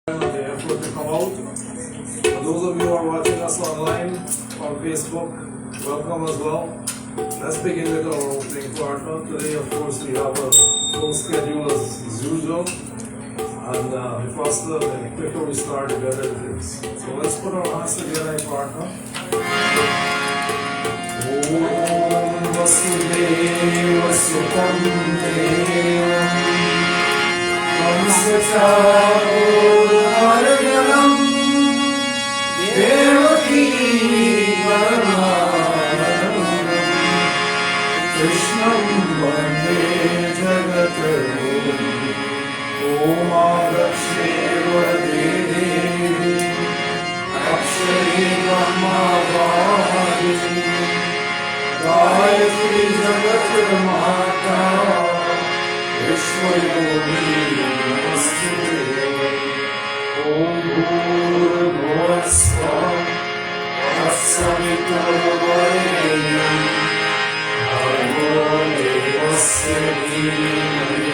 The effort to come out. For those of you who are watching us online on Facebook, welcome as well. Let's begin with our opening partner. Today, of course, we have a full schedule as usual. And the faster, the quicker we start, the better it is. So let's put our hands together, partner. Om Vasudeva Sukam Devam Hamsacharyanam Devaki Paranam Krishnam Vande Jagatguru Om Agaksheva Devi Akshari Brahmavadi Gayatri Jagat Mata Vishwayogi Namaste Om Bhurabhuva Svah Tatsaviturvarenyam Bhargo Devasya Dhimani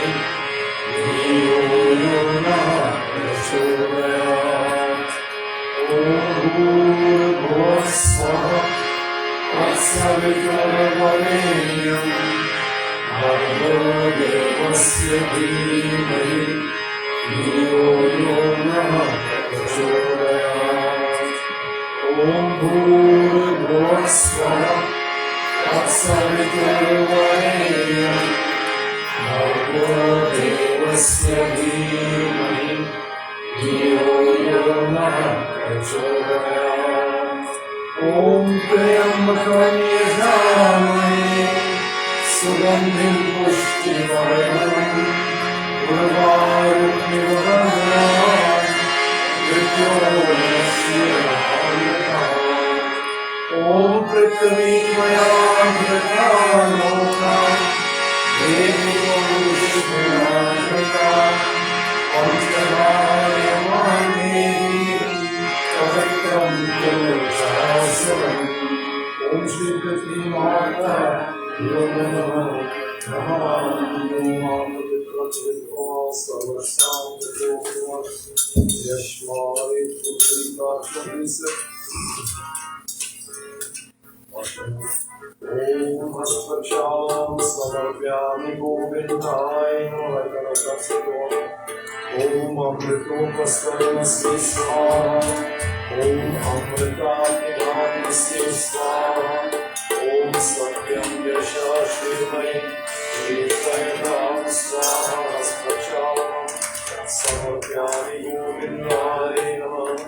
Dhiyo Yo Nah Prachodayat Om Bhurabhuva Svah Tatsaviturvarenyam Bhargo Devasya Dhimani Dhiyo Yo Nah Prachodayat Om Bhurabhuva Svah Tatsaviturvarenyam Bhargo Devasya Dhimani Dhiyo Yo Nah Prachodayat Om Triyambakam Yajamane Sugandhim Pushtivardhanam Urvarupniv Vandhanam Vidyonasya Amritam Om Prithvi Mayamritam Devi Vishnuamritam Panchadayamani Pavitram Kulchasaram Om Shri Prithvi Mata Yodhanam Namaam Pavitram Sarvasam Vidyokvam Yashmari Putrika Kamisat Om Haspacham Samarpyami Govindai Norakanaprasiddham Om Amritopastaramasti Swaha Om Amritapidanasti Swaha Om Satyam Yashashrimai Shritayam Swaha Haspacham Samarpyami Govindai Namah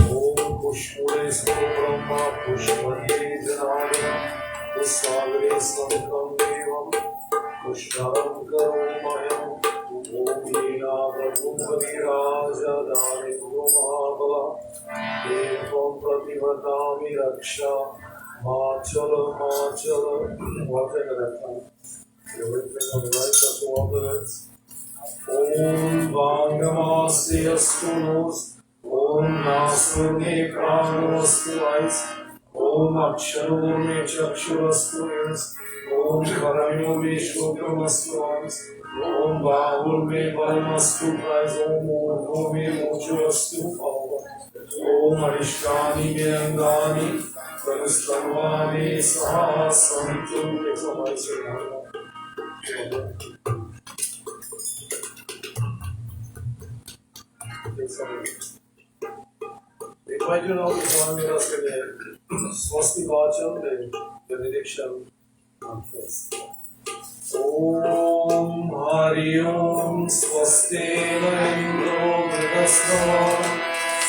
Om Pushpure Brahma Pushpati Janagana Pushagre Sankam Devam Pushkaram Karumayam Om Leena Prabhupada Raja Dani Mahabala Devam Prativadami Raksha Machala What's that? Everything on the right, that's all the rest. Om Vangamasi Astunos Om Nasune Pranostu Ice Om Aksharone Chakshurastu Yes Om Karayo Vishwokramastu Ice Om Bahul Me Balmastu Prize Om Moho Me Mochurastu Power Om Arishkani Me Angani Pranustanvani Saha Santu Invite you now to join with us today. Swasti Vacham, the benediction first. Om Hari Om Swasti Indro Vridhasva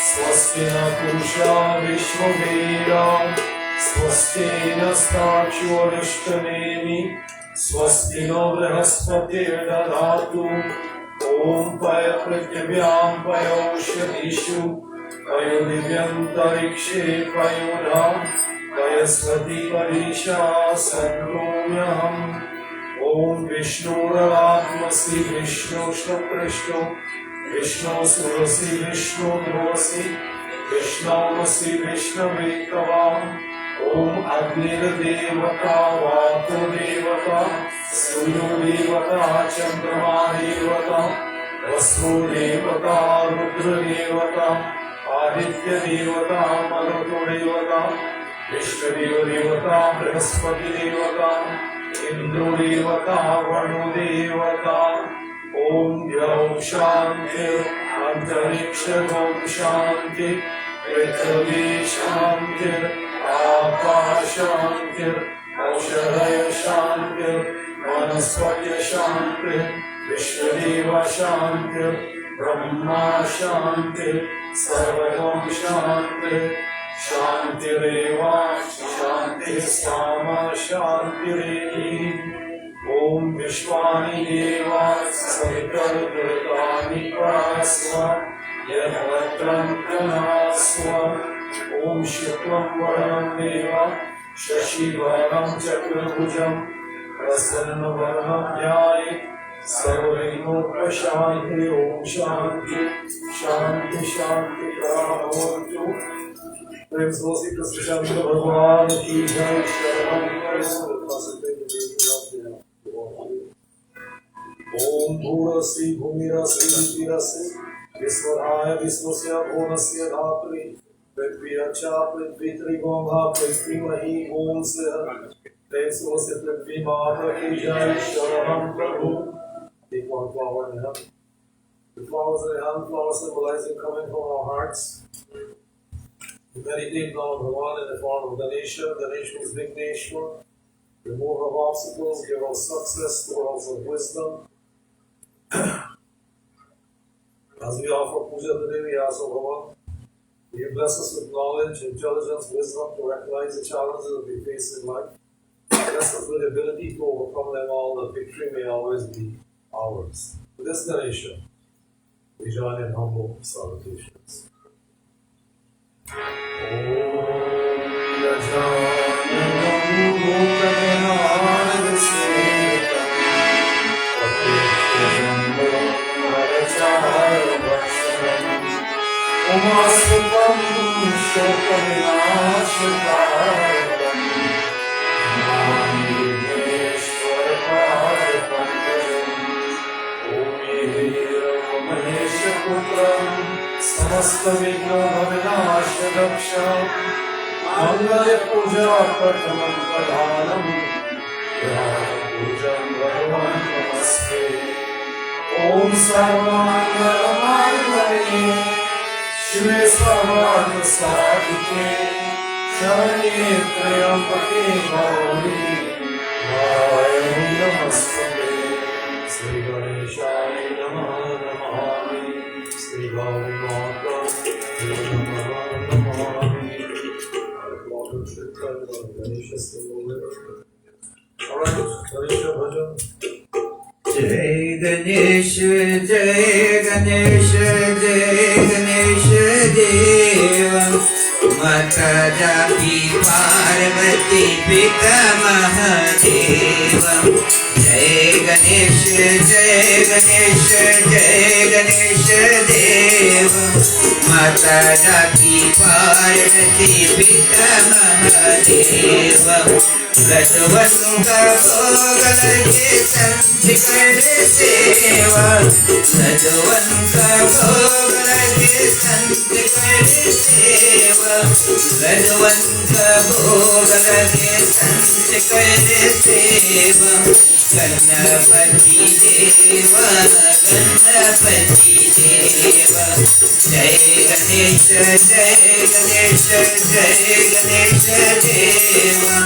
Swasti Na Pusha Vishwaveda Swasti Na Stachu Arishtanemi Swasti No Brihaspati Dadhatu Om Paya Prithivyam Payoshadishu Payo Divyantarikshe Payodham Payasvati Parisha Sadromyam Om Vishnuratmasi Vishnu Shnaprishno Vishnu Surasi Vishnu Drovasi Vishnamasi Vishnavetkavam Om Agnir Devata Vato Devata Suryo Devata Chandrama Devata वसुदेवता रुद्रदेवता आदित्यदेवता मरुतदेवता विश्वदेवता बृहस्पतिदेवता इंद्रदेवता वरुणदेवता ओम द्यौः शांति अंतरिक्षगौ शांति पृथ्वी शांति आकाश शांति औषधय शांति वनस्पति शांति विश्वदेव शांति ब्रह्मा शांति सर्वगं शांति शांतिरेव शांति सामा शांतिरेव ओम विश्वानि देव सवितर्दृतानि प्रास्व यद्वत्रं तनास्व ओम शुक्लं वरदं देव शशिवर्णं चतुर्भुजं प्रसन्नवदनं ध्यायेत् सर्वविघ्नोपशान्ति ओम शांति शांति शांति भवतु। प्रेम से श्री कृष्ण शांति भगवान की जय। शरणं ओम भूरसि भूमिरसि वीरसि विश्वधाय विश्वस्य भुवनस्य धात्री पृथ्व्याचा पृथ्वीत्रिगोमा पृथ्वीमहि ओम से प्रेम से पृथ्वी माता की जय। शरणं प्रभु। Take one flower in the hand. The flowers in the hand, flowers symbolizing coming from our hearts. We meditate now on Bhagavan in the form of Ganesha. Ganesha is Vigneshwar. Remove of obstacles, give us success, worlds of wisdom. As we offer puja today, we ask of Bhagavan, you bless us with knowledge, intelligence, wisdom to recognize the challenges that we face in life. Bless us with the ability to overcome them all, that victory may always be ours. With this Ganesha, we join in humble salutations. समस्त विघ्न विनाश रक्षां मंगल पूजा प्रथमं प्रधानम् पूजं भगवान् नमस्ते। ओम सर्वमंगलमांगल्ये शिवे सर्वार्थ साधिके शरण्ये त्र्यंबके गौरी नारायणी नमस्ते। श्री गणेशाय नमः Namami. Sri Gauri Mata, Alright, Ganesha Bhajan. Jai Ganesha, Jai Ganesha, Jai Ganesha Deva. Mata Jaki Parvati Pita Mahadeva. Jai Ganesha, Jai Ganesha, Jai Ganesha Deva. Mata Jaki Parvati Pita Mahadeva. Rajavanga Bhogalage Santi Kare Seva. Rajavanga Bhogalage Santi Kare Seva. Rajavanga Bhogalage Santi Kare Seva. Ganapati Deva, Ganapati Deva. Jai Ganesha, Jai Ganesha, Jai Ganesha Deva.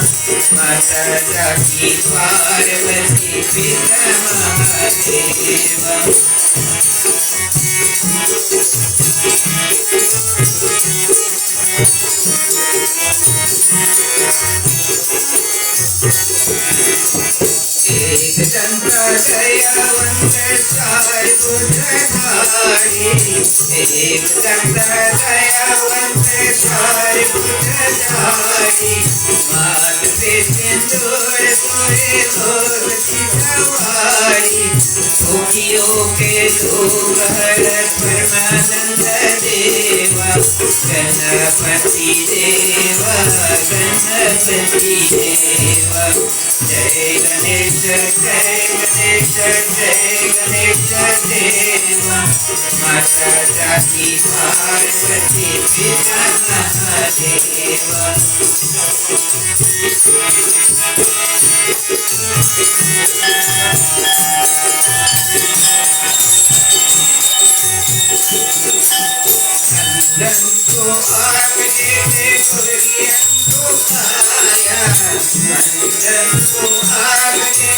Mata Jaki Parvati Pita Mahadeva. एक चंद्र दयावंत चार पुत्रधारी। एक चंद्र दयावंत चार पुत्रधारी। मात पे सिंदूर तोरे लोग सिखवारी। दुखियों के दुख हरत परमानंद देवा। गणपति देवा गणपति देवा जय गणेश जय गणेश जय गणेश देवा माता जाति पार्वती पिता महादेवा को आगे खुरियन को आया मंजन को आगे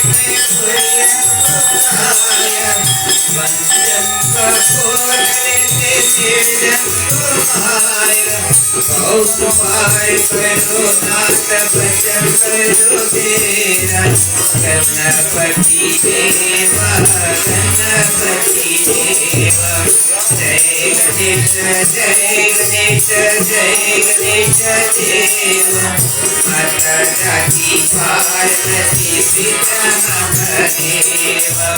खुरियन को आया मंजन का कोरे निर्जन को आया बहुत पार करो नाथ भजन करो तेरा गणपति देवा गणपति देवा जय गणेश जय गणेश जय गणेश देवा माता जाति पार्वती पिता महादेवा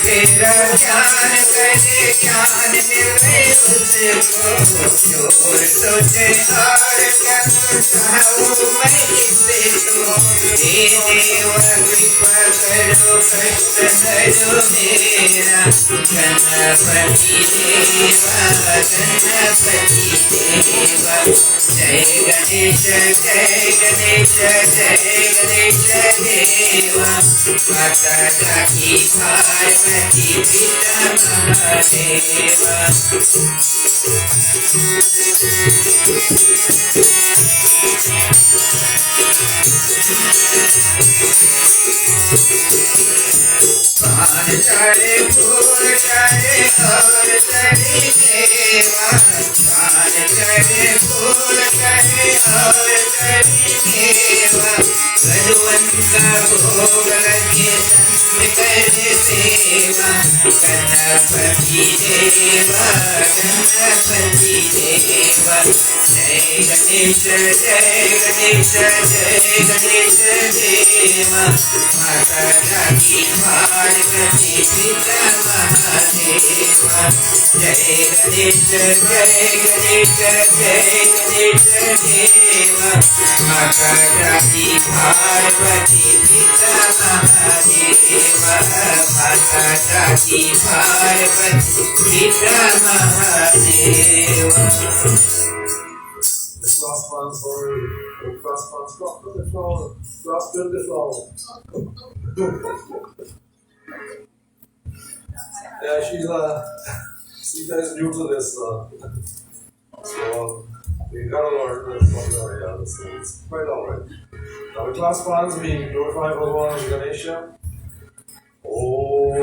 तेरा ज्ञान करे ज्ञान मिले उसको चोर तुझे हार क्या चाहूँ मैं इससे तो हे देव कृपा करो कष्ट हरो मेरा गणपति देवा गणपति देवा जय गणेश जय गणेश जय गणेश देवा माता जाति पार्वती पिता महादेवा पान चढ़े फूल चढ़े और चढ़े देवा पान चढ़े फूल चढ़े और चढ़े देवा भगवन का भोग लगे संत करे सेवा गणपति देवा गणपति देवा जय गणेश जय गणेश जय गणेश देवा माता जाति पार्वती पिता महादेवा जय गणेश जय गणेश जय गणेश देवा माता जाति पार्वती पिता महादेवा माता जाति पार्वती पिता Mahadeva Das Glasband soll das Glasband stoppen, das Glasband ist auch. Yeah, Sita is new to this, so we gotta learn this from her, yeah, it's quite alright. Now the class bands, we glorify Bhagavan Ganesha. Om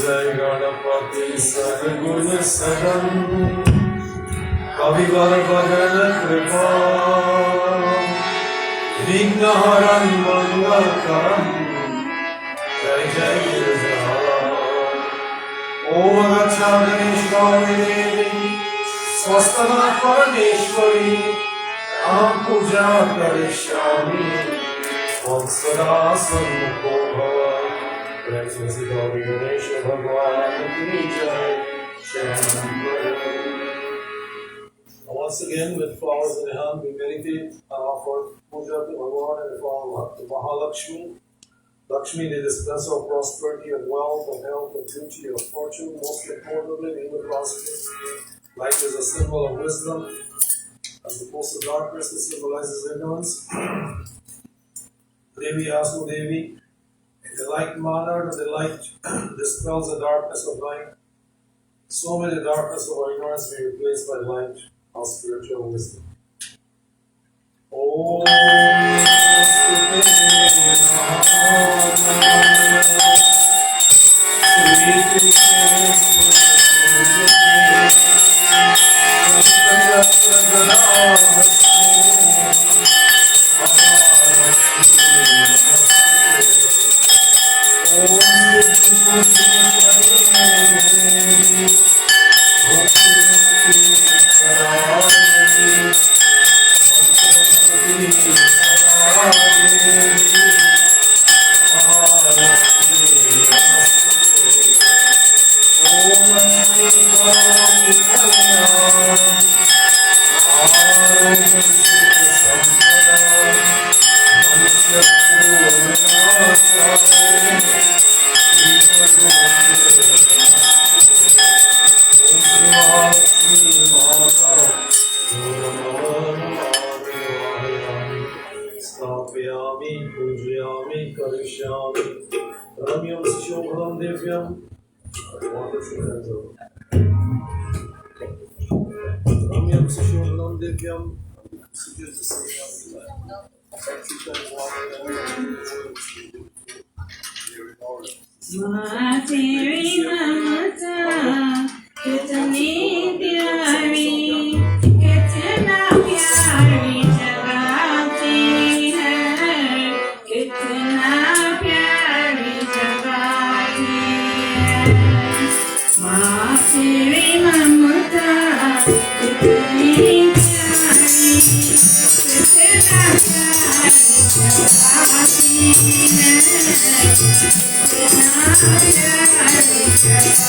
Jai Ganapati Sadguru Sadam Kavivar Bhagan Kripa Vignaharan Mangalkaram Jai Jai Guru Om Agacha Ganeshwari Devi Swastana Parameshwari Aham Puja Karishyami Om Sada Sammukho Bhava Prayasvasi Gauri Ganesha Bhagwan Ki Jai Shambhala. Once again, with flowers in the hand, we meditate and offer puja to Bhagavan in the form of Mahalakshmi. Lakshmi, the dispenser of prosperity, of wealth, of health, of beauty, of fortune, most importantly, in the philosophy. Light is a symbol of wisdom, as opposed to darkness, it symbolizes ignorance. Devi Asu Devi, in the like manner that the light dispels the darkness of night, so may the darkness of our ignorance be replaced by the light of spiritual wisdom. Om Om स्थापयामि पूजयामि करिष्यामि रम्यं सुशोभनं दिव्यं रम्यं सुशोभनं दिव्यं तेरी ममता कितनी प्यारी कितना प्यारी जगाती है कितना प्यारी जगाती है माँ तेरी ममता कितनी प्यारी कितना प्यारी जगाती है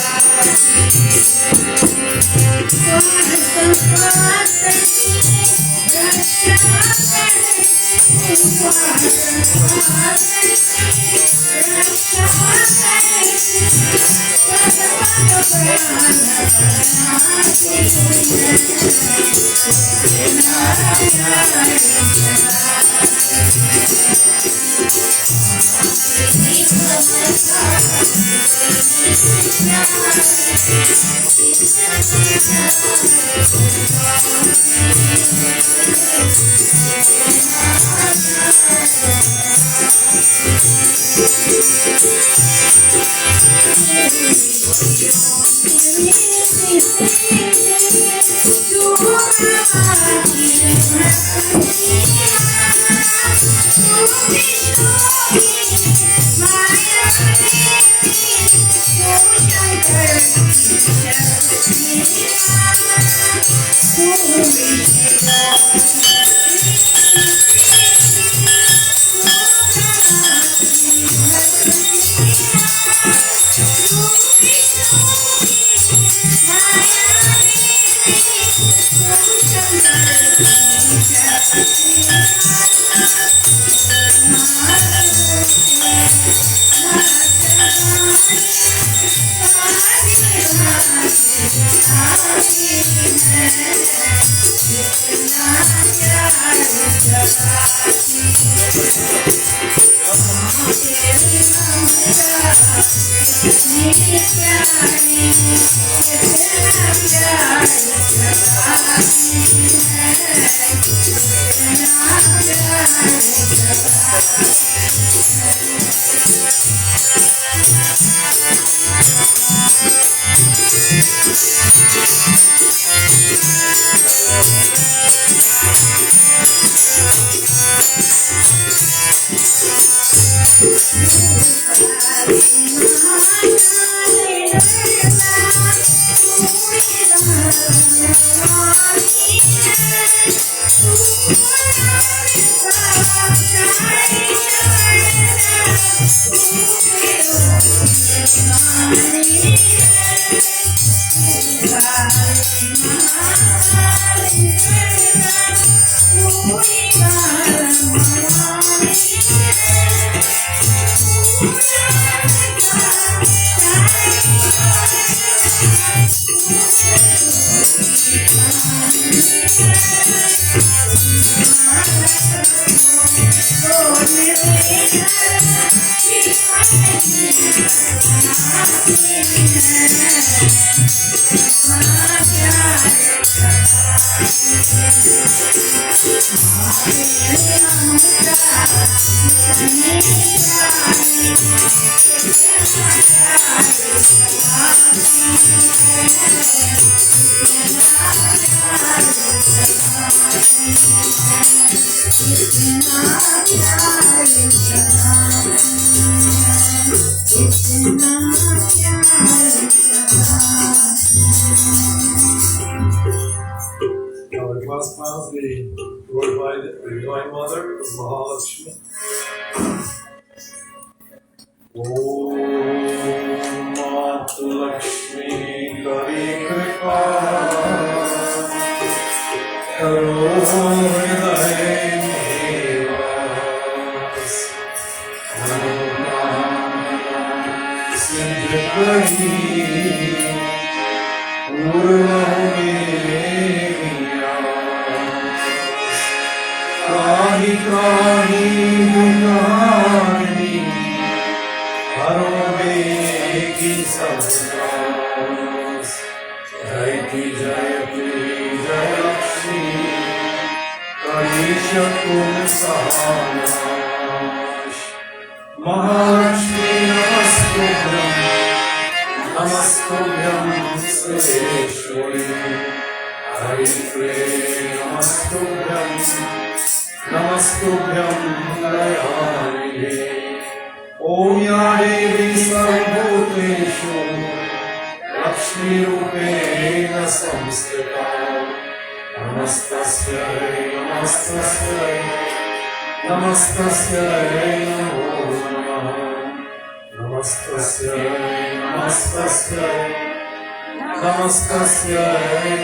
Our class clowns, we glorify the Divine Mother, Mahalakshmi. Om Mat Lakshmi Kari Kripa Karo त्राहि त्राहि दुर्गारिणी हरो बेगी सब त्रास जयति जयति जय लक्ष्मी करीश तुम सहानाश महालक्ष्मी नमस्तुभ्यं सुरेश्वरी हरिप्रे नमस्तुभ्यं दयानिधे ॐ या देवी सर्वभूतेषु लक्ष्मीरूपेण संस्थिता नमस्तस्यै नमस्तस्यै नमो नमः नमस्तस्यै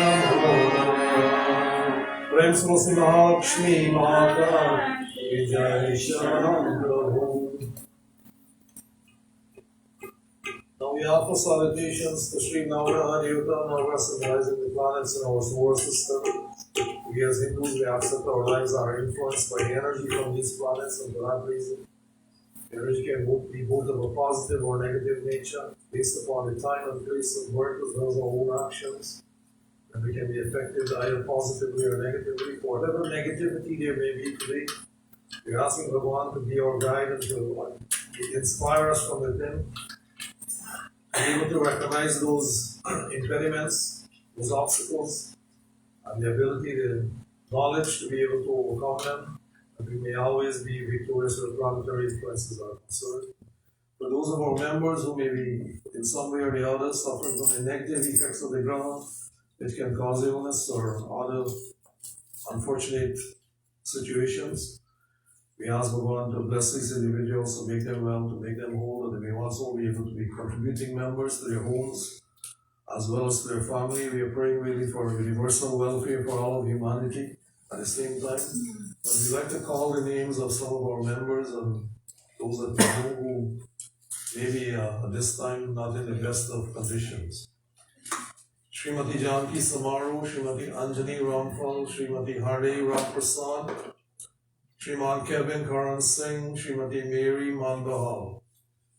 नमो नमः प्रेम से श्री महालक्ष्मी माता की जय शरणं प्रभु। Now we offer salutations to Sri Navgraha Devata, Navgraha symbolizing the planets in our solar system. We as Hindus, we accept our lives are influenced by the energy from these planets, and for that reason, the energy can be both of a positive or negative nature, based upon the time and place of birth as well as our own actions. And we can be affected either positively or negatively. For whatever negativity there may be today, we're asking Bhagavan to be our guide and to inspire us from within, and able to recognize those impediments, those obstacles, and the ability, the knowledge to be able to overcome them, and we may always be victorious where planetary influences are concerned. For those of our members who may be in some way or the other suffering from the negative effects of the graha, which can cause illness or other unfortunate situations, we ask Bhagavan to bless these individuals, to make them well, to make them whole, that they may also be able to be contributing members to their homes as well as to their family. We are praying really for universal welfare for all of humanity at the same time. But we like to call the names of some of our members and those that we know who may be at this time not in the best of conditions. Srimati Janki Samaru, Srimati Anjani Ramphal, Srimati Harde Ramprasad, Shriman Kevin Karan Singh, Srimati Mary Mandahal.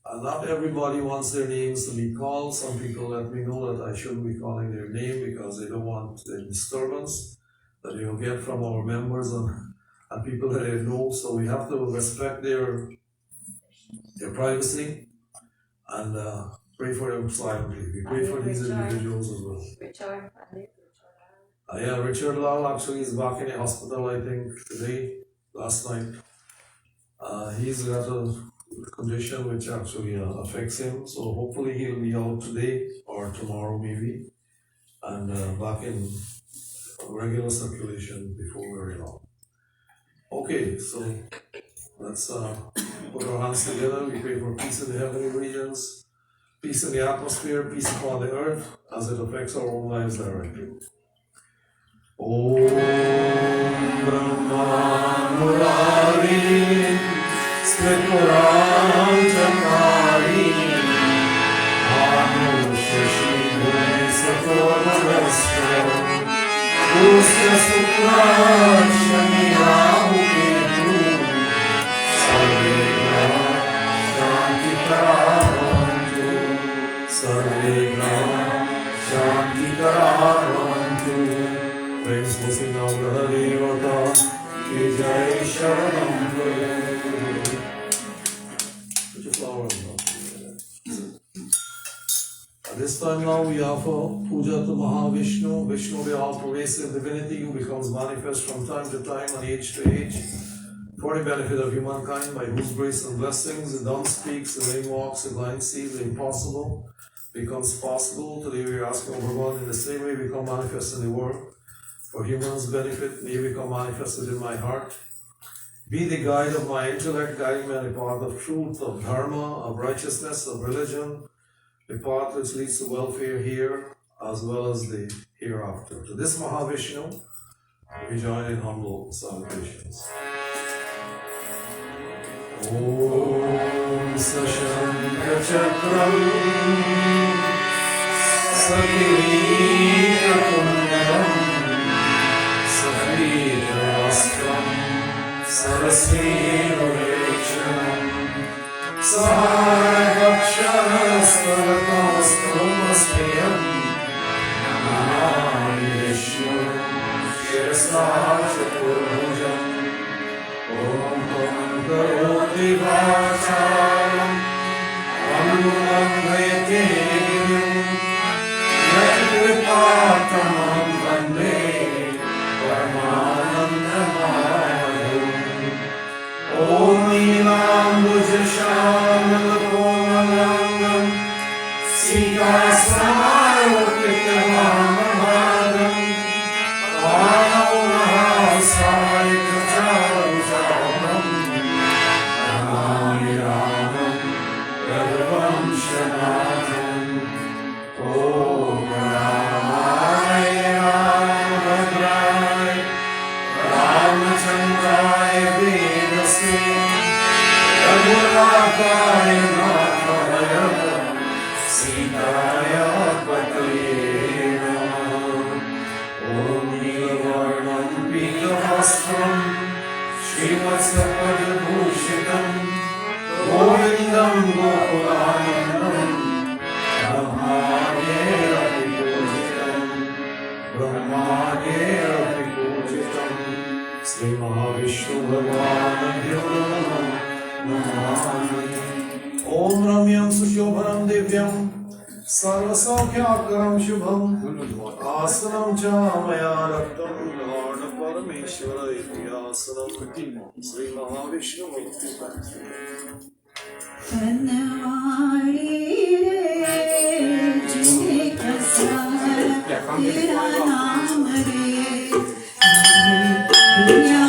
And not everybody wants their names to be called. Some people let me know that I shouldn't be calling their name because they don't want the disturbance that they will get from our members and people that they know. So we have to respect their privacy and pray for them silently. We pray for these individuals as well. Richard Lal actually is back in the hospital, I think, today, last night. He's got a condition which actually affects him, so hopefully he'll be out today or tomorrow maybe, and back in regular circulation before very long. Okay, so let's put our hands together. We pray for peace in the heavenly regions, peace in the atmosphere, peace upon the earth as it affects our own lives directly. Om Brahma Murari Sripuranjakari Anu Shashi Satorastro Usya Sukra Shani Rahu Ketu Sarve Grah Shanti Karavantu Sarve Grah Shanti Karavantu Prem Sri Navgraha Devata Ki Jai Sharanam Prabhu. Put your flower in At this time now we offer puja to Mahavishnu, Vishnu the all-pervasive divinity who becomes manifest from time to time and age to age for the benefit of humankind, by whose grace and blessings the dumb speaks, the lame walks, the blind sees, the impossible becomes possible. Today we are asking Bhagavan in the same way become manifest in the world. For humans' benefit, may you become manifested in my heart. Be the guide of my intellect, guiding me on the path of truth, of dharma, of righteousness, of religion, the path which leads to welfare here as well as the hereafter. To this Mahavishnu, we join in humble salutations. Om Sashanka Chakram Sakirika Kundaram Safira Vastram सरस्वीरुवेक्षणम् सहायभक्षणस्तलतमस्तमस्तेयम् Namami विष्णुं शिरसा चतुर्भुजम् ॐ करोति वाचालम् अनुलङ्घयते गिरिम् यत्कृपातमं वन्दे परमानन्दमाधवम् ॐ नीलाम्बुजश्यामलकोमलाङ्गम् सीतासमारोपितवामभागम् वानौमहासायकचारुचापम् नमामि रामं रघुवंशनाथम् ॐ रामाय रामभद्राय रामचन्द्राय वेदसे रघुनाथाय नाथाय सीताय पतये नमः ॐ नीलवर्णं पीतवस्त्रं श्रीवत्सपदभूषितं गोविन्दं गोकुलानन्दं ब्रह्माण्डेऽपि पूजितं श्रीमहाविष्णुभगवानुभ्यो नमामि ॐ रम्यं सुशोभनं दिव्यं सर्वसौख्याकरं शुभं आसनं च मया रक्तं परमेश्वर इत्यासनं श्रीमहाविष्णुमूर्ति कन्नवाड़ी रे जिने कसार तेरा नाम रे दुनिया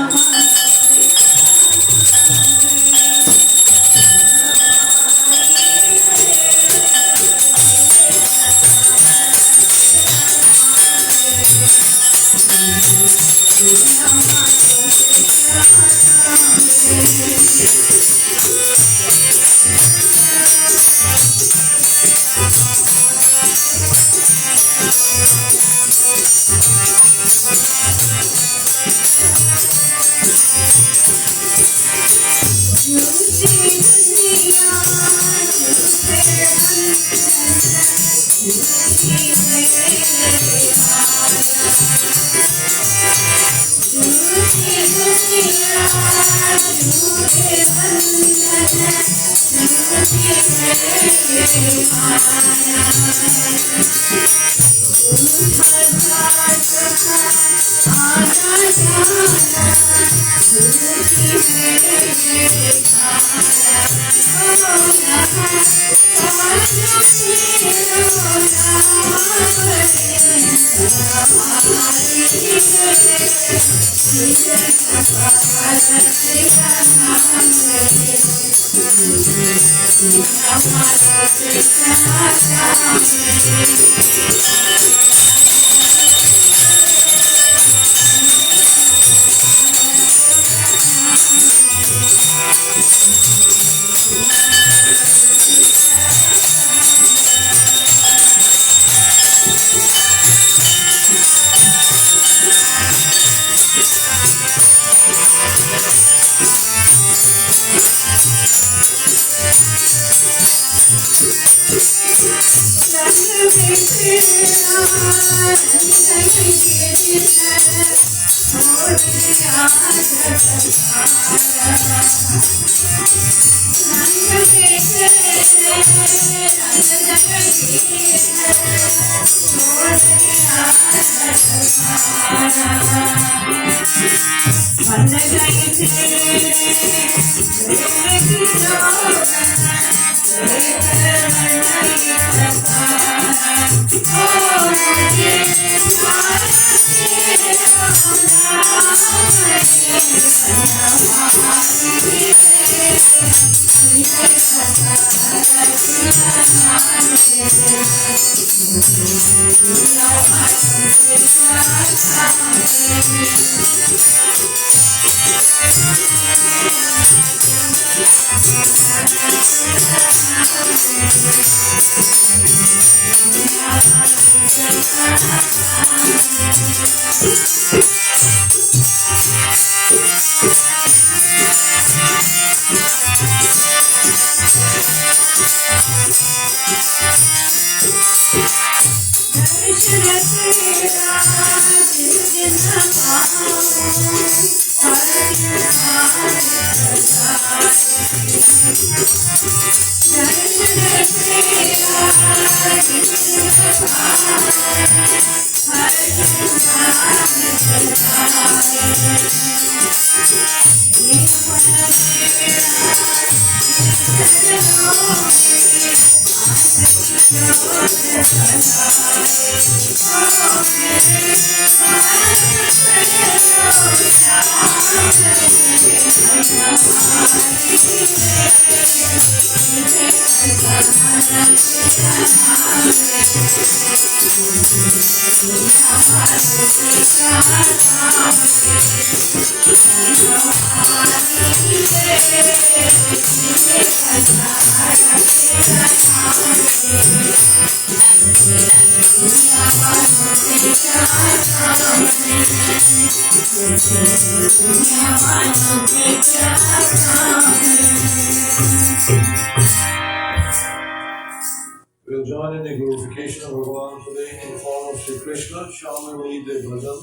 We'll join in the glorification of Bhagavan today in the form of Shri Krishna. Shall we lead the bhajan?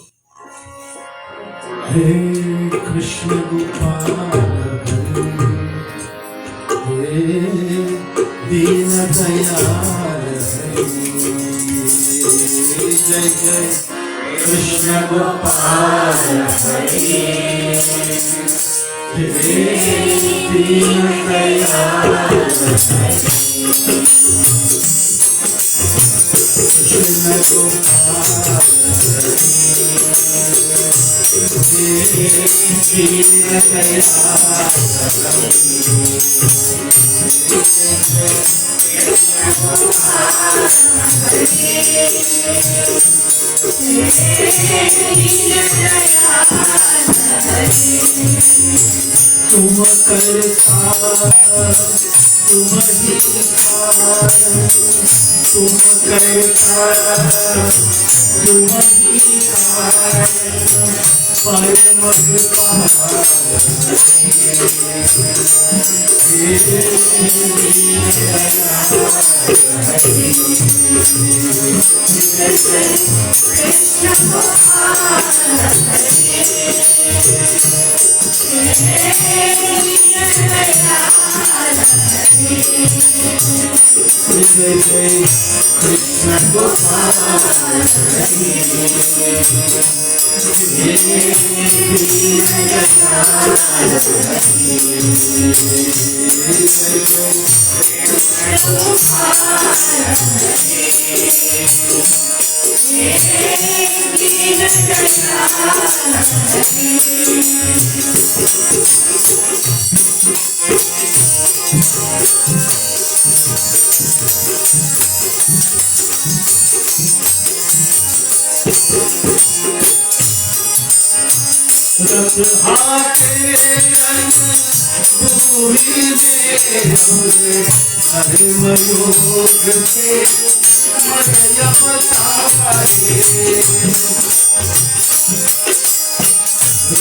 Hare Krishna Gopala Hare Dina Dayal Hare Jai Jai Krishna Gopala Hare Dina Dayal Krishna Gopala तुम करता तुम ही कारण तुम करता तुम ही कारण परम Krishna Gopala रथ हाथे रंग भूमि में हरि मयोग के मध्यम तारे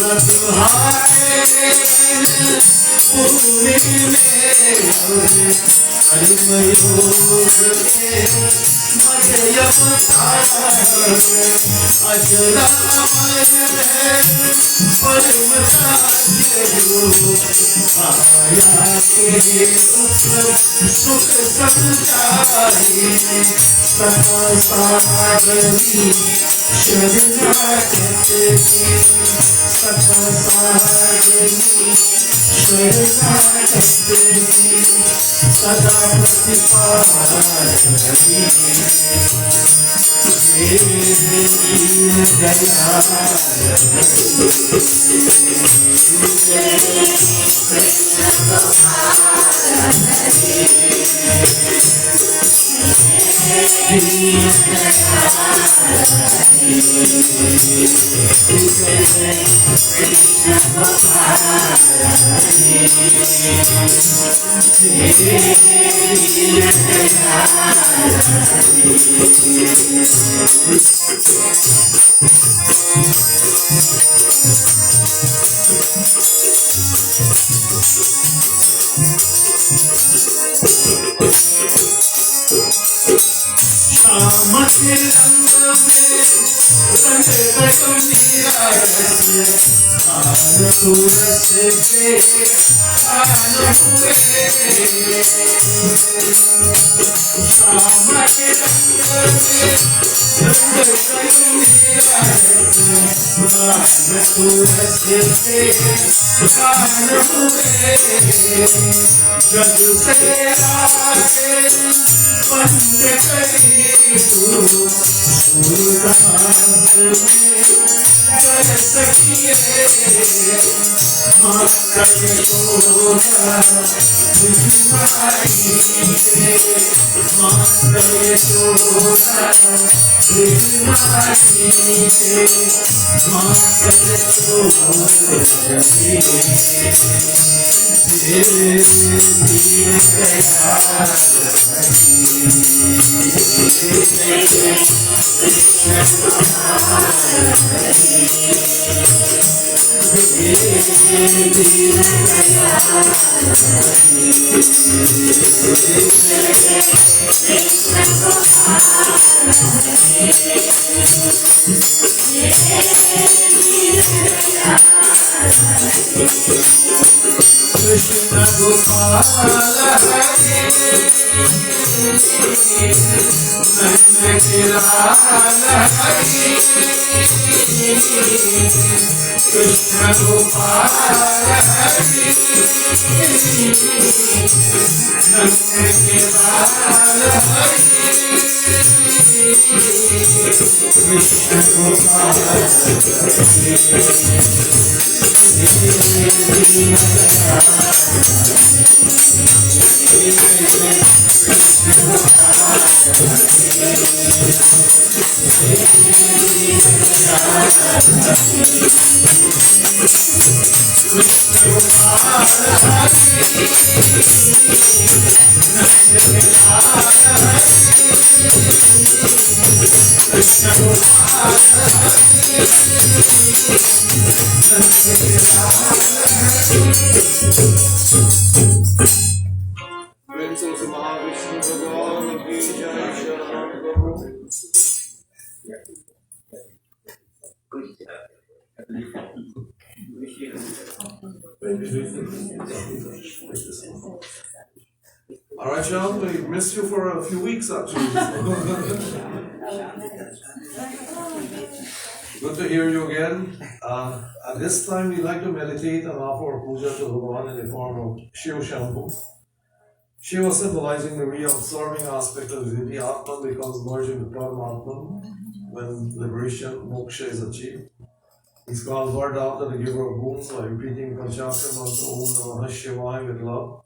रथ हाथे रंग भूमि में हरि मयोग के मध्यम तारे अजरा परम राज्य आया के ऊपर सुख संचारी सदा सागरी शरणागत की सदा सागरी शरणागत की सदा प्रतिपालनी शाम के रंग में रंग गयो मीरा जग से आके बंद करी सूरदास में कर सकिए माता यशोदा दिखलाई दे माता यशोदा दिखलाई दे माता Yashoda Krishna Gopala Hare Nanda Kirala Hare Krishna Gopala Hare Nanda Kirala Hare Krishna Gopala Princess Mahavishnu Bhagavan ki jai, Sharanam Prabhu. Alright, Sean, we missed you for a few weeks actually. Good to hear you again. At this time, we like to meditate and offer puja to Bhagavan in the form of Shiva Shambhu. Shiva symbolizing the re-absorbing aspect of divinity. Atman becomes merged into Paramatman when liberation, moksha is achieved. He's called Vardhata, the giver of boons, by repeating Panchakshara mantra Om Namah Shivaya with love.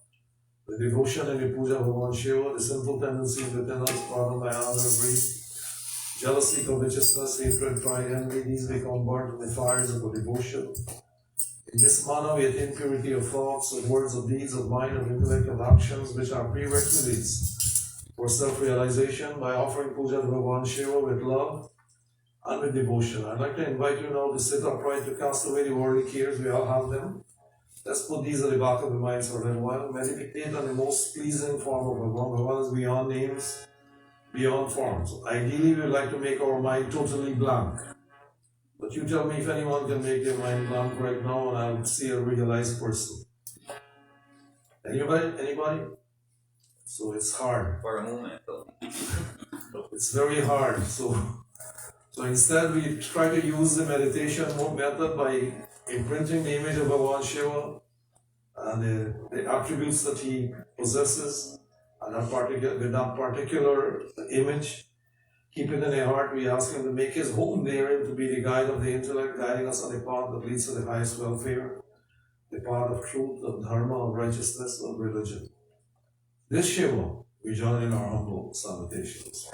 The devotion and the puja of Bhagavan Shiva, the sinful tendencies within us, pardon by anger, greed, jealousy, covetousness, hatred, pride, envy, these become burnt in the fires of the devotion. In this manner, we attain purity of thoughts, of words, of deeds, of mind, of intellect, of actions, which are prerequisites for self-realization by offering puja to Bhagavan Shiva with love and with devotion. I'd like to invite you now to sit upright to cast away the worldly cares. We all have them. Let's put these at the back of the minds for a little while. Meditate on the most pleasing form of Bhagavan. Bhagavan is beyond names, beyond forms. Ideally, we would like to make our mind totally blank. But you tell me if anyone can make their mind blank right now and I'll see a realized person. Anybody? Anybody? So it's hard. For a moment, though. It's very hard. So instead we try to use the meditation method by imprinting the image of Bhagavan Shiva and the attributes that he possesses, and with that particular image, keep it in the heart. We ask him to make his home therein, to be the guide of the intellect, guiding us on the path that leads to the highest welfare, the path of truth, of dharma, of righteousness, of religion. This Shiva, we join in our humble salutations.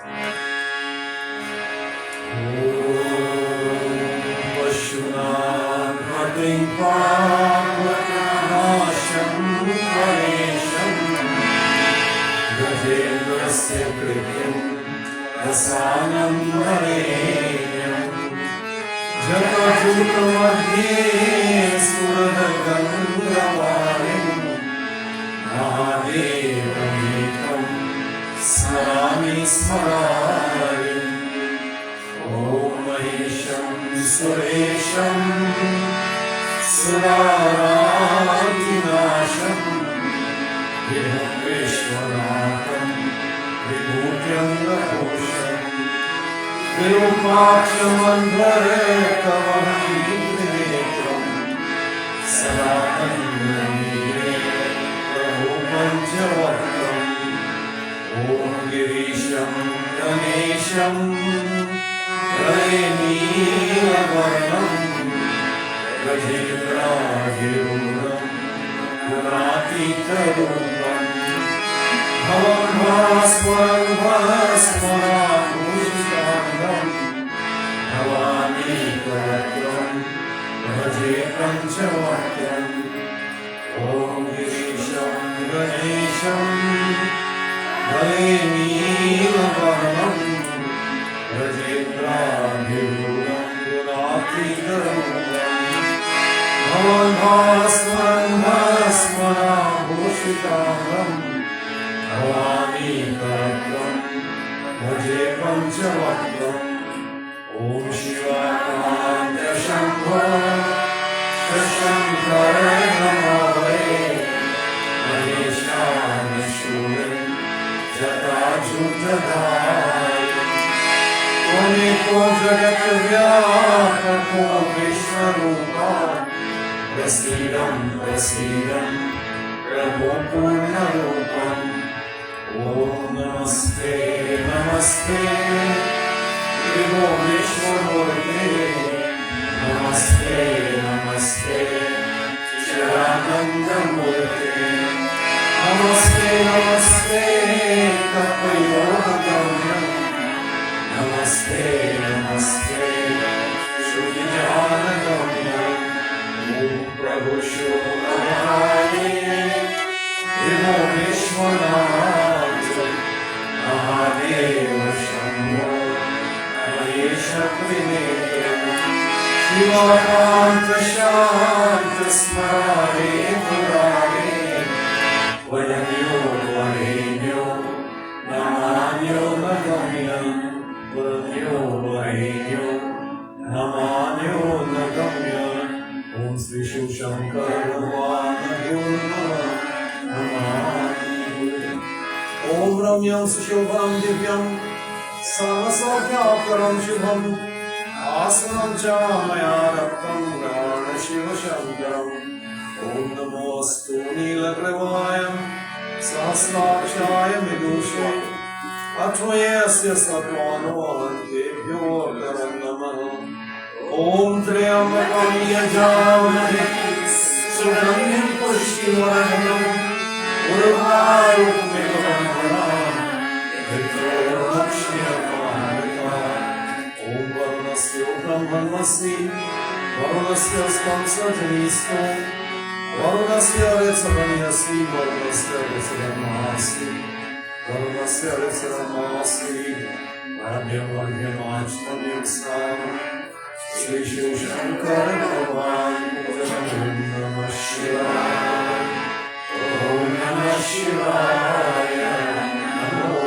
Pashunam Parvatnasham Paresham Gajendrasya Krityam Rasanam Varenyam Jatajukamadhye Suradagandhavarim Mahadevamekam Smami Smararim Om Mahesham Suresham विघ्नरातिनाशं विघ्नेश्वरातं विभूत्यङ्गपोषं विरूपाक्षमन्धरेतवं नेत्रं सदा तन्मे प्रभु पञ्चवक्त्रम् ॐ गिरीशं गणेशं गणेनीलवर्णं गजेन्द्राधिरूढं गुणातीतरूपं भवं भस्मभस्मभूषिताङ्गं भवानीकवक्त्रं भजे पञ्चवक्त्रम् ॐ गिरीशं गणेशं गणेनीलवर्णं गजेन्द्राधिरूढं गुणातीतरूपं भवं भस्मभूषिताङ्गं भवानीकवक्त्रं भजे पञ्चवक्त्रम् ॐ शिवाकान्तशम्भो शङ्कर नमो महेशानशूरं जटाजुतधाय त्वमेको जगद्व्यापको विश्वरूपा प्रसीदं प्रसीदं प्रभो पूर्णरूपम् ॐ नमस्ते नमस्ते विभो विश्वमूर्ते नमस्ते नमस्ते चिदानन्दमूर्ते नमस्ते नमस्ते तपयोगम्यं नमस्ते नमस्ते श्रुतिज्ञानगम्यं ॐ प्रभु शोभनाय विभो विश्वनाथ महादेव शम्भो महेश त्रिनेत्रम् शिवकान्त शान्त स्मरारे मुरारे वयम्यो वरेण्यो नमान्यो नगम्यं वरद्यो वरेण्यो नमान्यो नगम्यं ॐ श्री शिव शंकर भगवान्यो नमामि ॐ रम्यं सुशोभं दिव्यं सर्वसौख्याकरं शुभम् आसनं च मया रक्तं गणाशिवशङ्करम् ॐ नमोऽस्तु नीलग्रीवाय सहस्राक्षाय विदुषे अथ्वयस्य सत्त्वानुवन्तेभ्यो करं नमः ॐ त्र्यम्बकं यजामहे सुगन्धिं पुष्टिवर्धनम् उर्वारुकमिव बन्धनान् ॐ वरुणस्य ब्रह्मण्यस्मि वरुणस्य स्पंसजनीस्तो वरुणस्य ऋत्समन्यस्मि वरुणस्य ऋत्सधर्मास्मि वरुणस्य ऋत्सधर्मास्मि भाग्यं भाग्यमाच्मन्यं स्नानं श्री शिव शंकर भगवान् नमः शिवाय ॐ नमः शिवाय नमो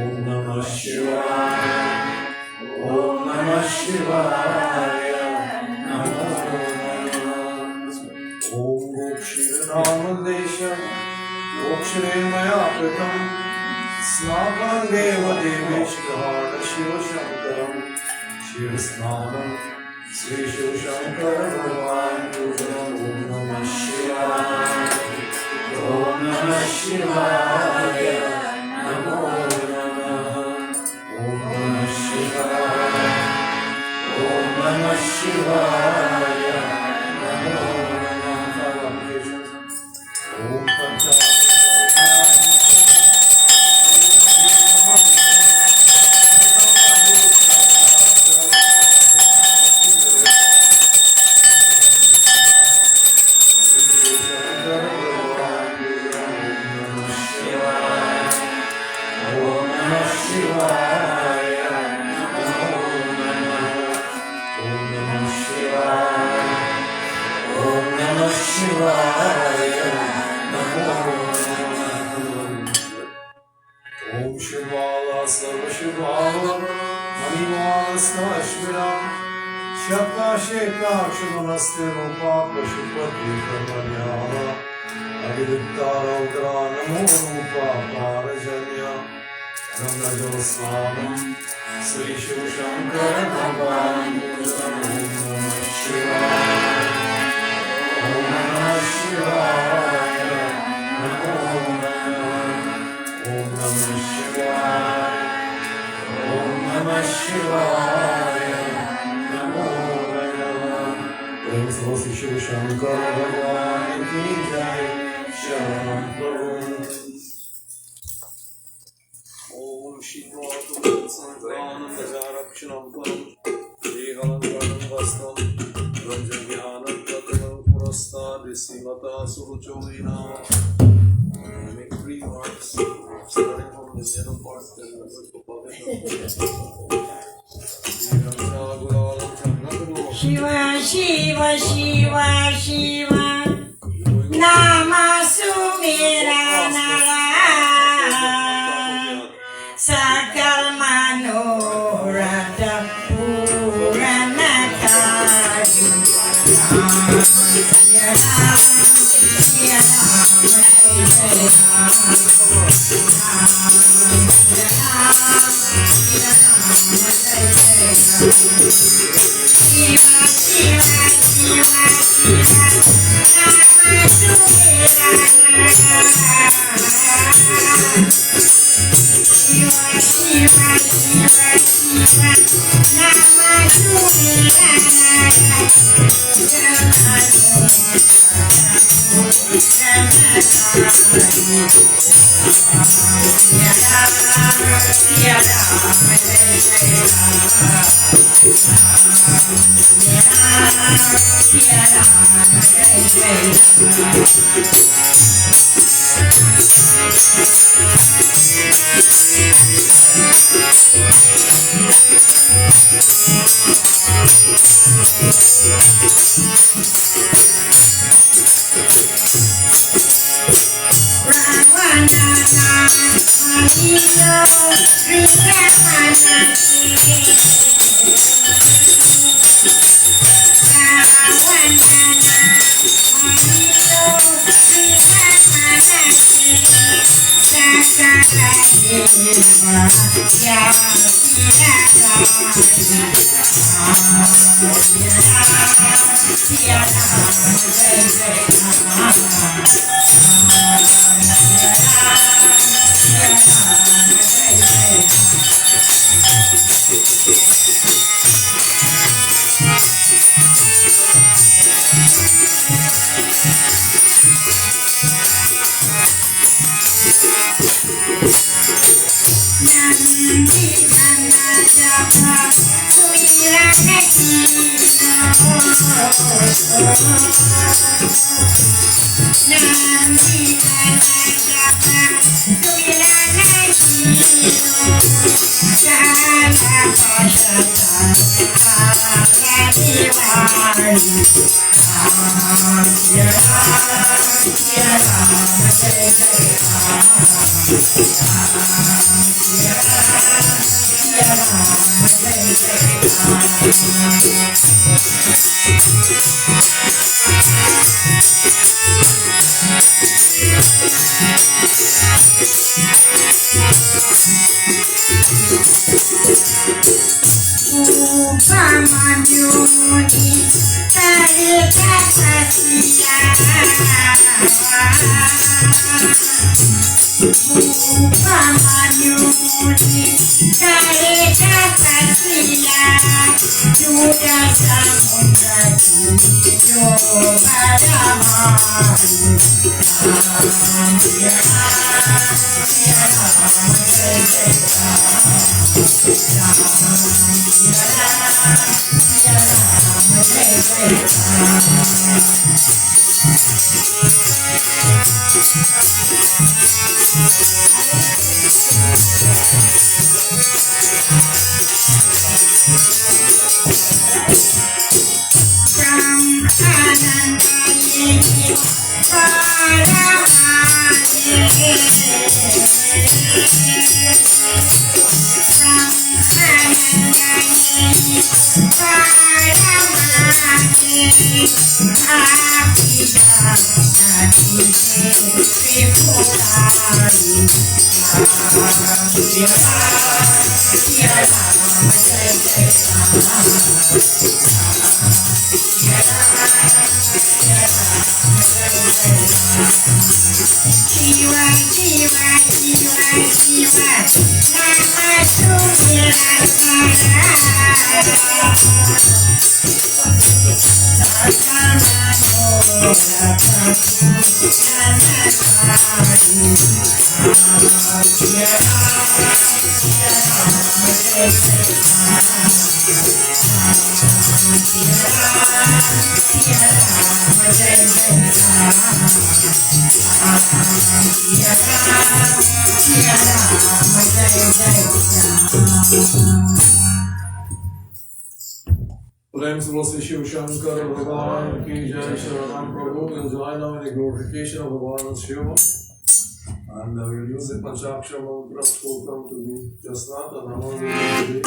ॐ नमः शिवाय ॐ नमः शिवाय नमो ॐ क्षीरदामलेशं मोक्षणे मया कृतं स्नापनं देवदेवेश्वराय शिवशङ्करं शिवस्नानं श्री शिवशङ्कर भगवान् पूजनं ॐ नमः शिवाय ॐ नमः शिवाय नमो ॐ नमः शिवाय ॐ नमः शिवाय नमो ॐ नमस्ते रूपा पशुपति कमन्याः अभिदित्तारौद्रा नमो रूपा पारजन्या रंगजोत्स्नानं श्री शिवशंकर भगवान नमो नमः शिवाय ओम नमः शिवाय नमो नमः ओम नमः शिवाय ओम नमः शिवाय नमो नमः प्रेम से श्री शिवशंकर भगवान की जय शरण प्रभु ओम शिवाय संक्रामं गजारक्षणं परं श्रीहलंकरणं वस्त्रं रंजज्ञानं तत्त्वं पुरस्ताद् श्रीमता सुरुचोरिणा make 3 marks starting from the middle part then above it. Shiva Shiva Shiva Shiva Nama Sumirana Sakal Manoratha Purana प्रेम से बोलो श्री शिव शंकर भगवान की जय शरणम प्रभु enjoy now in the glorification of Bhagavan Shiva and we'll use the Panchakshara mantra spoken to you just now and Namo Devi.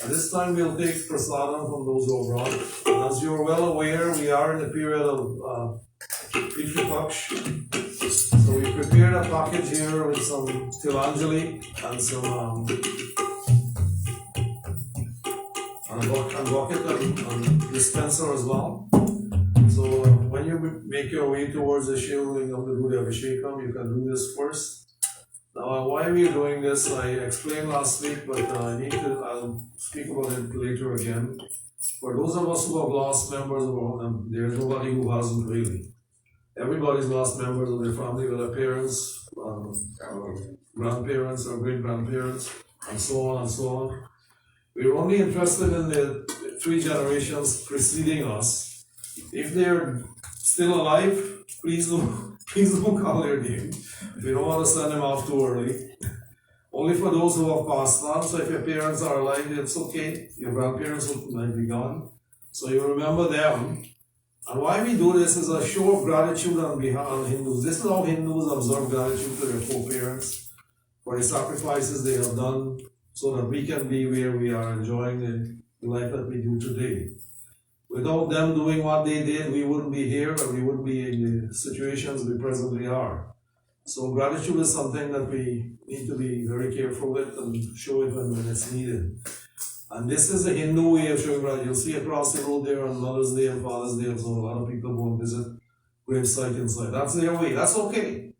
This time we'll take prasadam from those who are brought. And as you're well aware, we are in the period of Pitru Paksh. So we prepared a package here with some Tilanjali and some and bucket and dispenser as well. So when you make your way towards the Shivlingam to do the Abhishekam, you can do this first. Now, why we are doing this, I explained last week, but I'll speak about it later again. For those of us who have lost members of our family, there's nobody who hasn't really. Everybody's lost members of their family, whether parents, grandparents, or great-grandparents, and so on and so on. We're only interested in the 3 generations preceding us. If they're still alive, please don't call their name. If you don't want to send them off too early. Only for those who have passed on. So if your parents are alive, it's okay. Your grandparents might be gone. So you remember them. And why we do this is a show of gratitude on behalf of Hindus. This is how Hindus observe gratitude to their foreparents for the sacrifices they have done so that we can be where we are enjoying the life that we do today. Without them doing what they did, we wouldn't be here and we wouldn't be in the situations we presently are. So gratitude is something that we need to be very careful with and show it when it's needed. And this is a Hindu way of showing gratitude. You'll see across the road there on Mother's Day and Father's Day, so a lot of people go and visit gravesite inside. That's their way. That's okay.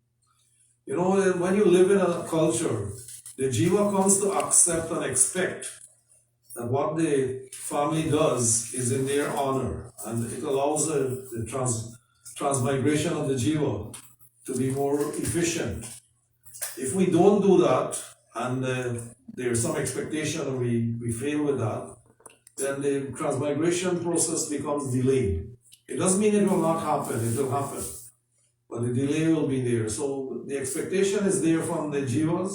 You know, when you live in a culture, the jiva comes to accept and expect that what the family does is in their honor, and it allows the transmigration of the jiva to be more efficient. If we don't do that, and there's some expectation and we fail with that, then the transmigration process becomes delayed. It doesn't mean it will not happen, it will happen, but the delay will be there. So the expectation is there from the jivas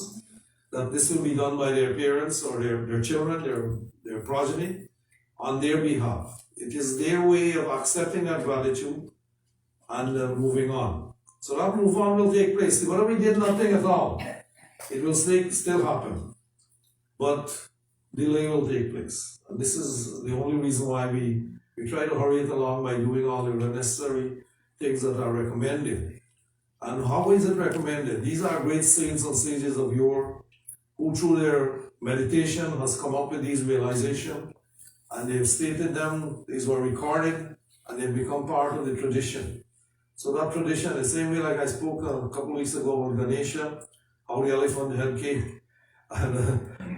that this will be done by their parents or their children, their progeny, on their behalf. It is their way of accepting that gratitude and moving on. So that move on will take place. Whether we did nothing at all, it will still happen, but delay will take place. And this is the only reason why we try to hurry it along by doing all the necessary things that are recommended. And how is it recommended? These are great saints and sages of yore who through their meditation has come up with these realizations, and they've stated them, these were recorded, and they've become part of the tradition. So that tradition, the same way like I spoke a couple of weeks ago about Ganesha, how the elephant head came. And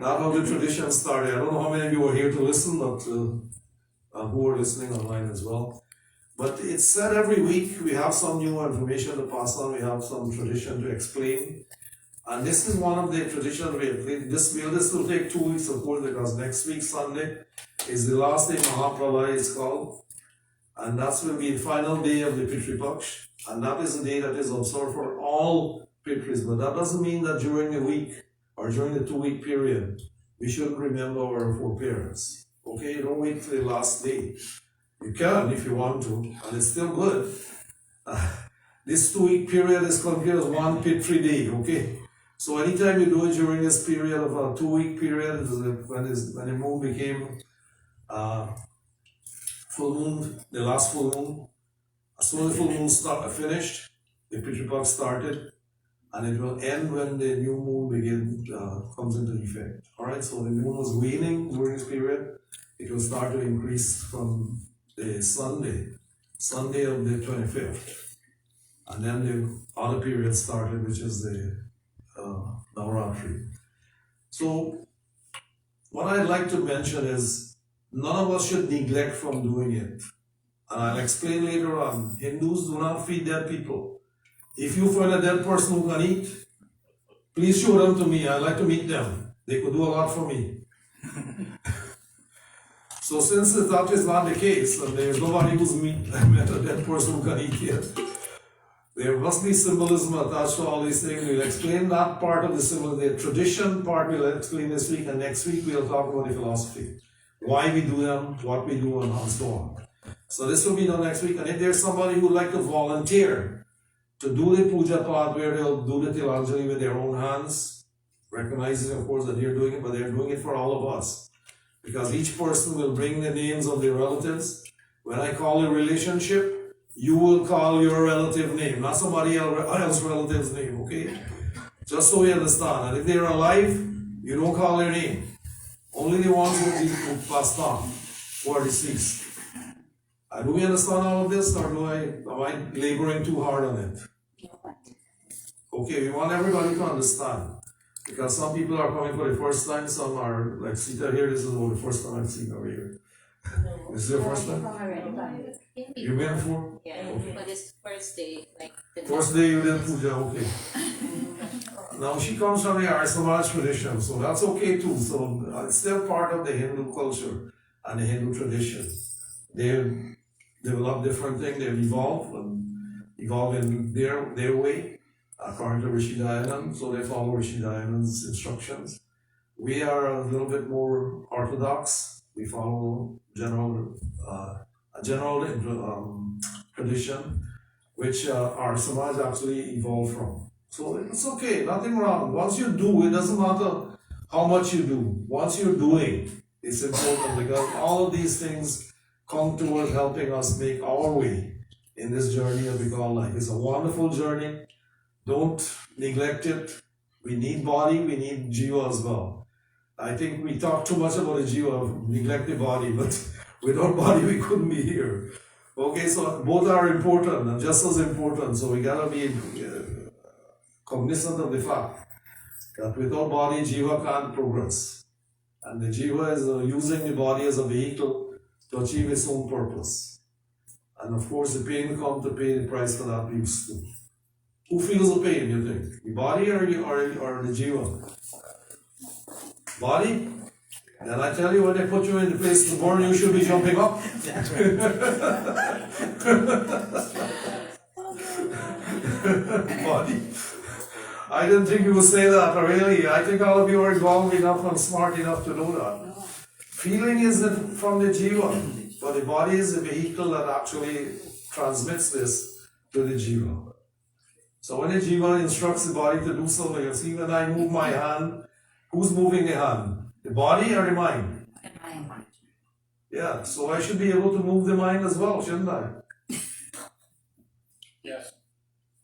that's how the tradition started. I don't know how many of you were here to listen, but who are listening online as well. But it's said every week we have some new information to pass on, we have some tradition to explain. And this is one of the traditions this will take 2 weeks, of course, because next week, Sunday, is the last day Mahapralaya is called. And that will be the final day of the Pitri Paksh. And that is the day that is observed for all Pitris. But that doesn't mean that during the week or during the 2-week period, we shouldn't remember our foreparents. Okay, you don't wait till the last day. You can if you want to, and it's still good. This 2-week period is considered as one Pitri day, okay? So anytime you do it during this period of a 2-week period, when the moon became full moon, the last full moon, as soon as the full moon finished, the Pitri Paksh started, and it will end when the new moon comes into effect. Alright, so the moon was waning during this period. It will start to increase from the Sunday of the 25th. And then the other period started, which is the Navaratri. So, what I'd like to mention is, none of us should neglect from doing it. And I'll explain later on. Hindus do not feed dead people. If you find a dead person who can eat, please show them to me. I'd like to meet them. They could do a lot for me. So since that is not the case, and there's nobody who's met a dead person who can eat yet, there must be symbolism attached to all these things. We'll explain that part of the symbol, the tradition part we'll explain this week, and next week we'll talk about the philosophy. Why we do them, what we do, and so on. So this will be done next week, and if there's somebody who would like to volunteer to do the puja part where they'll do the Tilanjali with their own hands, recognizing of course that they're doing it, but they're doing it for all of us. Because each person will bring the names of their relatives. When I call a relationship, you will call your relative name, not somebody else's relative's name, okay? Just so we understand. And if they're alive, you don't call their name. Only the ones who passed on, who are deceased. Do we understand all of this, or am I laboring too hard on it? Okay, we want everybody to understand. Because some people are coming for the first time, some are like Sita here, this is the first time I've seen her here. This is your first time? You've been before? Yeah, okay. but this first day, like the First day you did puja, okay. Now she comes from the Arya Samaj tradition, so that's okay too. So it's still part of the Hindu culture and the Hindu tradition. They've developed different things, they've evolved in their way. According to Rishi Dayanand, so they follow Rishi Dayanand's instructions. We are a little bit more orthodox. We follow a general tradition, which our Samaj actually evolved from. So it's okay, nothing wrong. Once you do, it doesn't matter how much you do. Once you're doing, it's important because all of these things come towards helping us make our way in this journey that we call life. It's a wonderful journey. Don't neglect it. We need body, we need jiva as well. I think we talk too much about the jiva, neglect the body, but without body we couldn't be here. Okay, so both are important and just as important. So we gotta be cognizant of the fact that without body, jiva can't progress. And the jiva is using the body as a vehicle to achieve its own purpose. And of course, the pain comes to pay the price for that use too. Who feels the pain, you think? The body or the jiva? Body? Then I tell you, when they put you in the place to burn, you should be jumping up. Body. I didn't think you would say that, really. I think all of you are evolved enough and smart enough to know that. Feeling is from the jiva, but the body is the vehicle that actually transmits this to the jiva. So when the jiva instructs the body to do something, you see when I move my hand, who's moving the hand? The body or the mind? Yeah, so I should be able to move the mind as well, shouldn't I? Yes.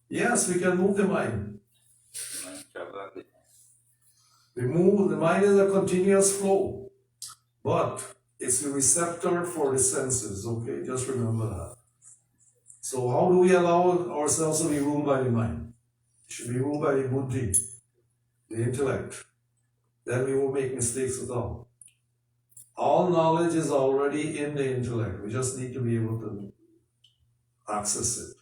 Yes, we can move the mind. The mind is a continuous flow, but it's the receptor for the senses, okay? Just remember that. So how do we allow ourselves to be ruled by the mind? It should be ruled by the buddhi, the intellect. Then we won't make mistakes at all. All knowledge is already in the intellect. We just need to be able to access it.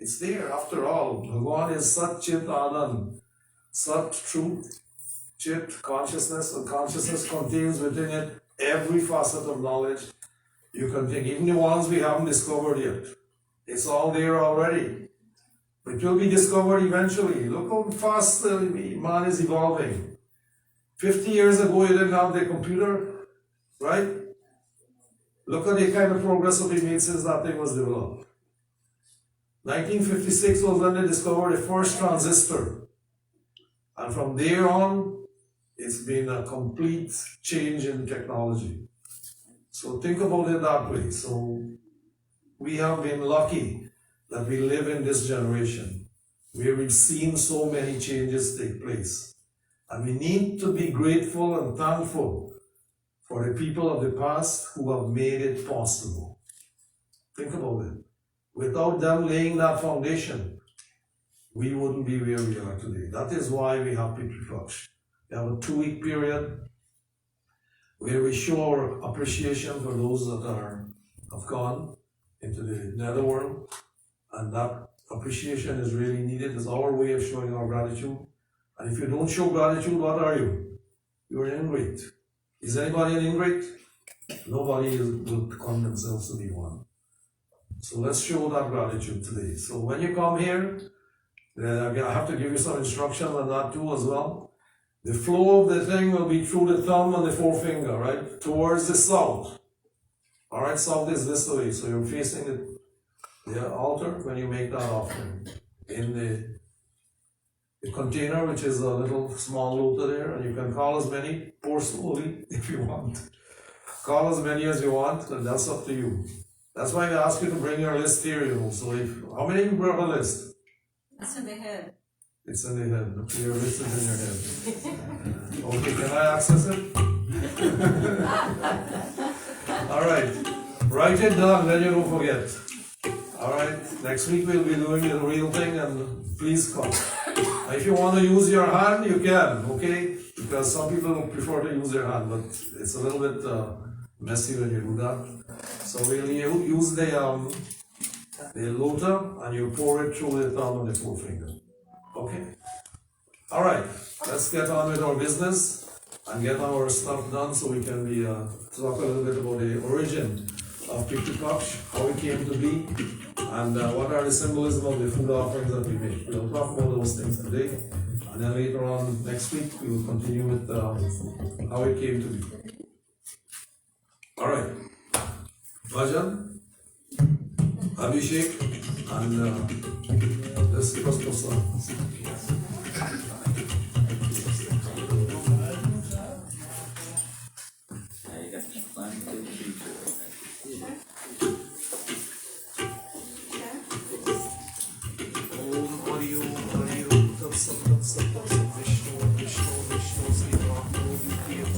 It's there after all. Bhagavan is Sat Chit Anand. Sat, truth, Chit, consciousness, and consciousness contains within it every facet of knowledge you can think, even the ones we haven't discovered yet. It's all there already. It will be discovered eventually. Look how fast man is evolving. 50 years ago, you didn't have the computer, right? Look at the kind of progress that we made since that thing was developed. 1956 was when they discovered the first transistor. And from there on, it's been a complete change in technology. So think about it that way. So we have been lucky that we live in this generation where we've seen so many changes take place. And we need to be grateful and thankful for the people of the past who have made it possible. Think about it. Without them laying that foundation, we wouldn't be where we are today. That is why we have Pitru Paksh. We have a 2-week period where we show our appreciation for those that have gone into the netherworld. And that appreciation is really needed. It's our way of showing our gratitude. And if you don't show gratitude, what are you? You're an ingrate. Is anybody an ingrate? Nobody will count themselves to be one. So let's show that gratitude today. So when you come here, I have to give you some instruction on that too as well. The flow of the thing will be through the thumb and the forefinger, right? Towards the south. Alright, south is this way. So you're facing the altar when you make that offering. In the container, which is a little small lota there, and you can call as many, pour slowly if you want. Call as many as you want, and that's up to you. That's why I ask you to bring your list here, you know. So how many of you brought a list? It's in the head. It's in the head. Your list is in your head. Okay, can I access it? Alright, write it down, then you don't forget. Alright, next week we'll be doing the real thing, and please come. If you want to use your hand, you can, okay? Because some people prefer to use their hand, but it's a little bit messy when you do that. So we'll use the lota and you pour it through the thumb and the forefinger. Okay? Alright, let's get on with our business and get our stuff done so we can be talk a little bit about the origin of Pitru Paksh, how it came to be, and what are the symbolism of the food offerings that we make. We'll talk about those things today, and then later on next week we will continue with how it came to be. Alright, Bhajan, Abhishek, and this is Prasad. Vishnu, Vishnu, Vishnu, Sri Mahaprabhu,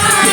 Hare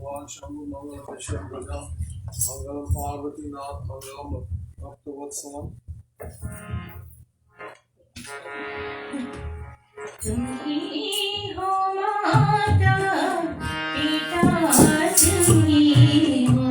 भगवान शंभु मंगल विष्णु भुजम मंगलम पार्वती नाथ मंगलम भक्तवत्सलम। तुम ही हो माता पिता तुम ही हो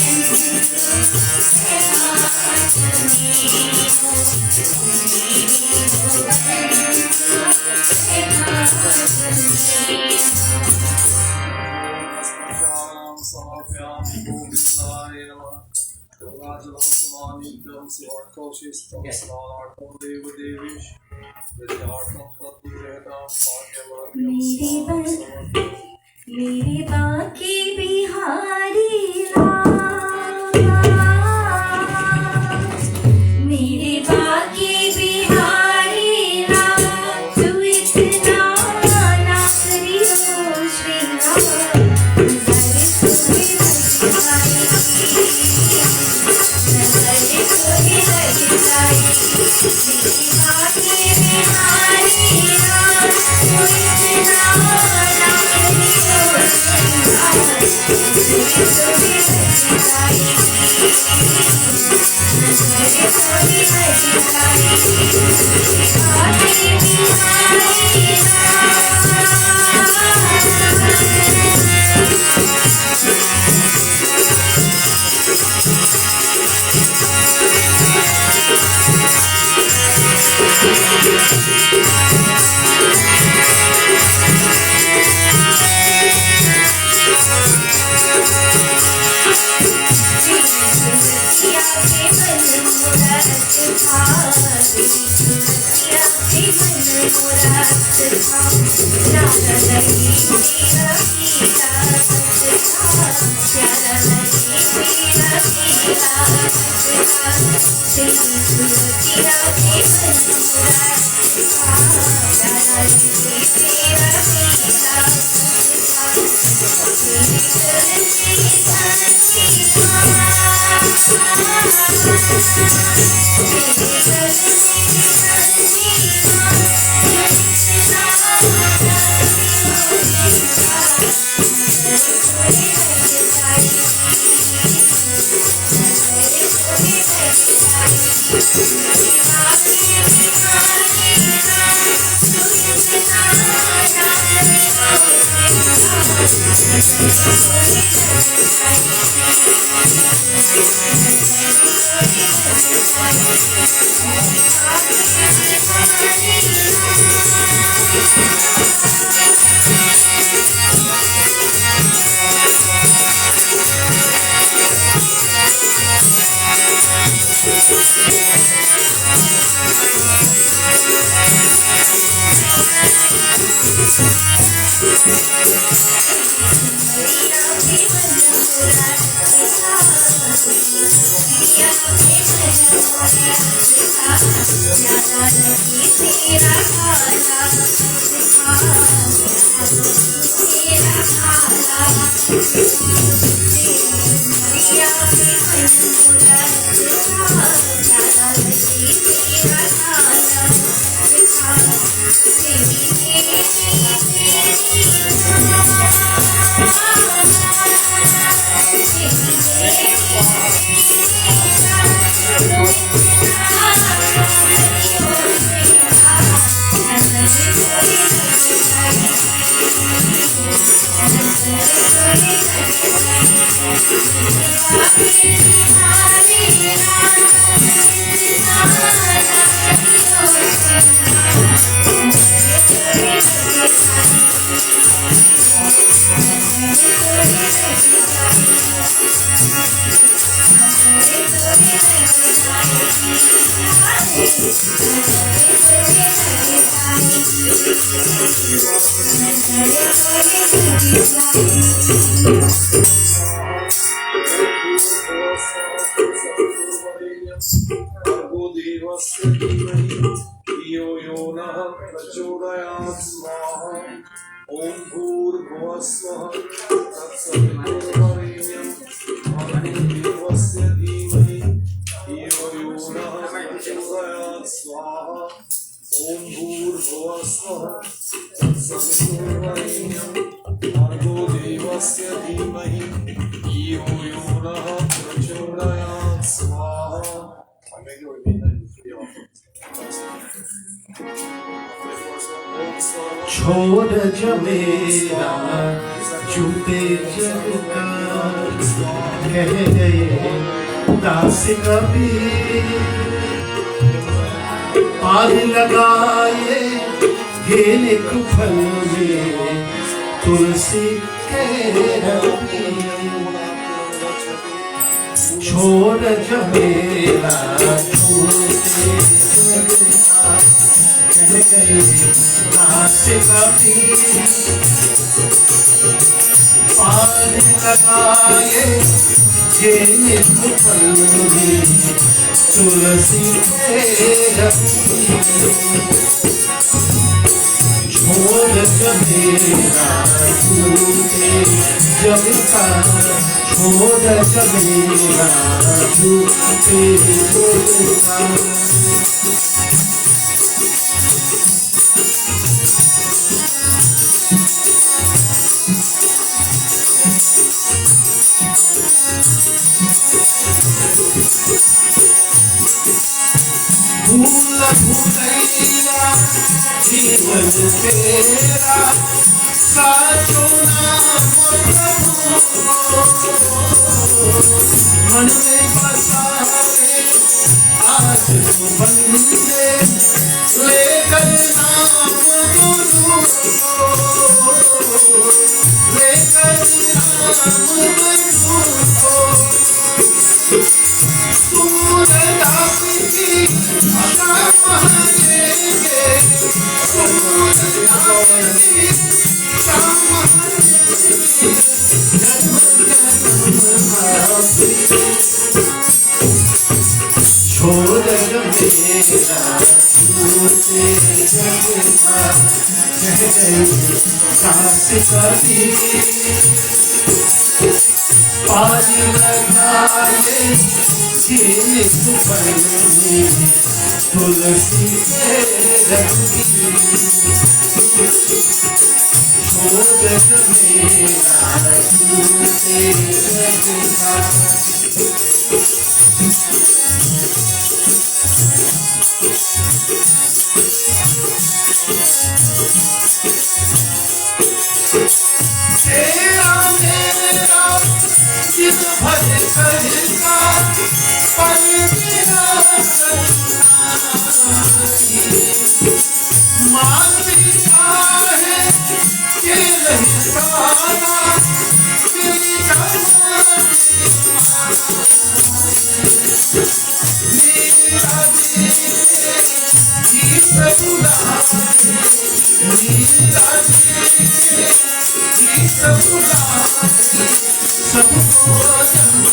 बंधु सखा मेरे बाकी बिहारी राम, मेरे बाकी बिहारी राम, तू इतना ना करियो श्री राम, नजर थोड़ी लग जाए, मेरे बाकी बिहारी राम, तू इतना ना छोड़ जमेरा जूते जग का कह गए दास कबीर पार लगाए घेरे कुफल में तुलसी के छोड़ जमेरा जूते जग का कह गए दास कबीर पार लगाए ये फल में तुलसी छोड़ जमेरा जूते जग का छोड़ जमेरा जूते जग का भूल भूलैया जीवन तेरा साचो नाम प्रभु मन में बसाए आज बंदे लेकर नाम गुरु लेकर नाम गुरु सूरदास की छोड़ पानी लगाए ये सुपने तुलसी के रंगी छोड़ मेरा झूठे रंगा तेरा मेरा दिल भर करता पर तेरा मान पिता है ये नहीं सारा तेरी मेरा दिल गीत बुलाए मेरा दिल गीत बुलाए सबको रंग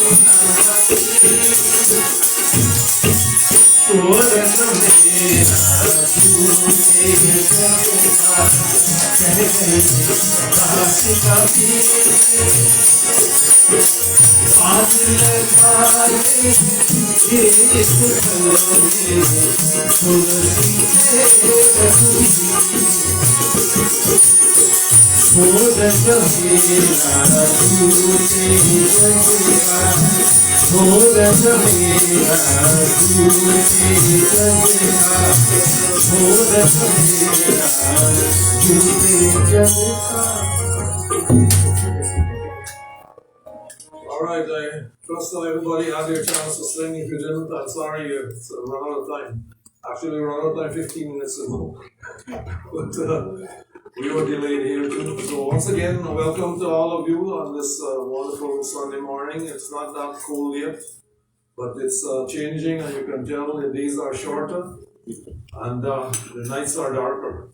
मेरा झूठे रंगा कह गए दास कभी पास लगाए ये सुपने तुलसी के रंगी छोड़ मेरा झूठे रंगा छोड़ मेरा झूठे रंगा छोड़ मेरा झूठे रंगा Alright, I trust that everybody had their chance to sing. If you didn't, I'm sorry, it's run out of time. Actually, we ran out of time 15 minutes ago. But we were delayed here too. So once again, welcome to all of you on this wonderful Sunday morning. It's not that cold yet, but it's changing, and you can tell the days are shorter and the nights are darker.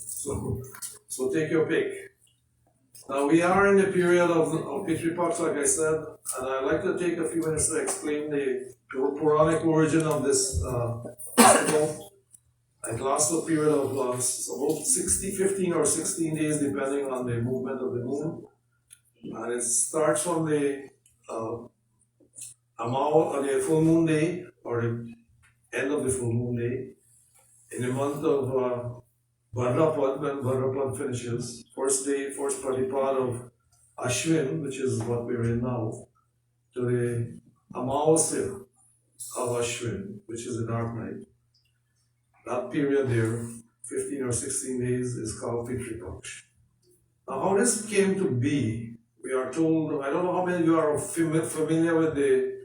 So take your pick. Now we are in the period of Pitri Paksha, like I said, and I'd like to take a few minutes to explain the Puranic origin of this festival. It lasts a period of about 15 or 16 days, depending on the movement of the moon. And it starts from the the full moon day, or the end of the full moon day, in the month of Bhadrapad, when Bhadrapad finishes. First Pratipad of Ashwin, which is what we're in now, to the Amavasya of Ashwin, which is the dark night. That period there, 15 or 16 days, is called Pitri Paksha. Now, how this came to be, we are told, I don't know how many of you are familiar with the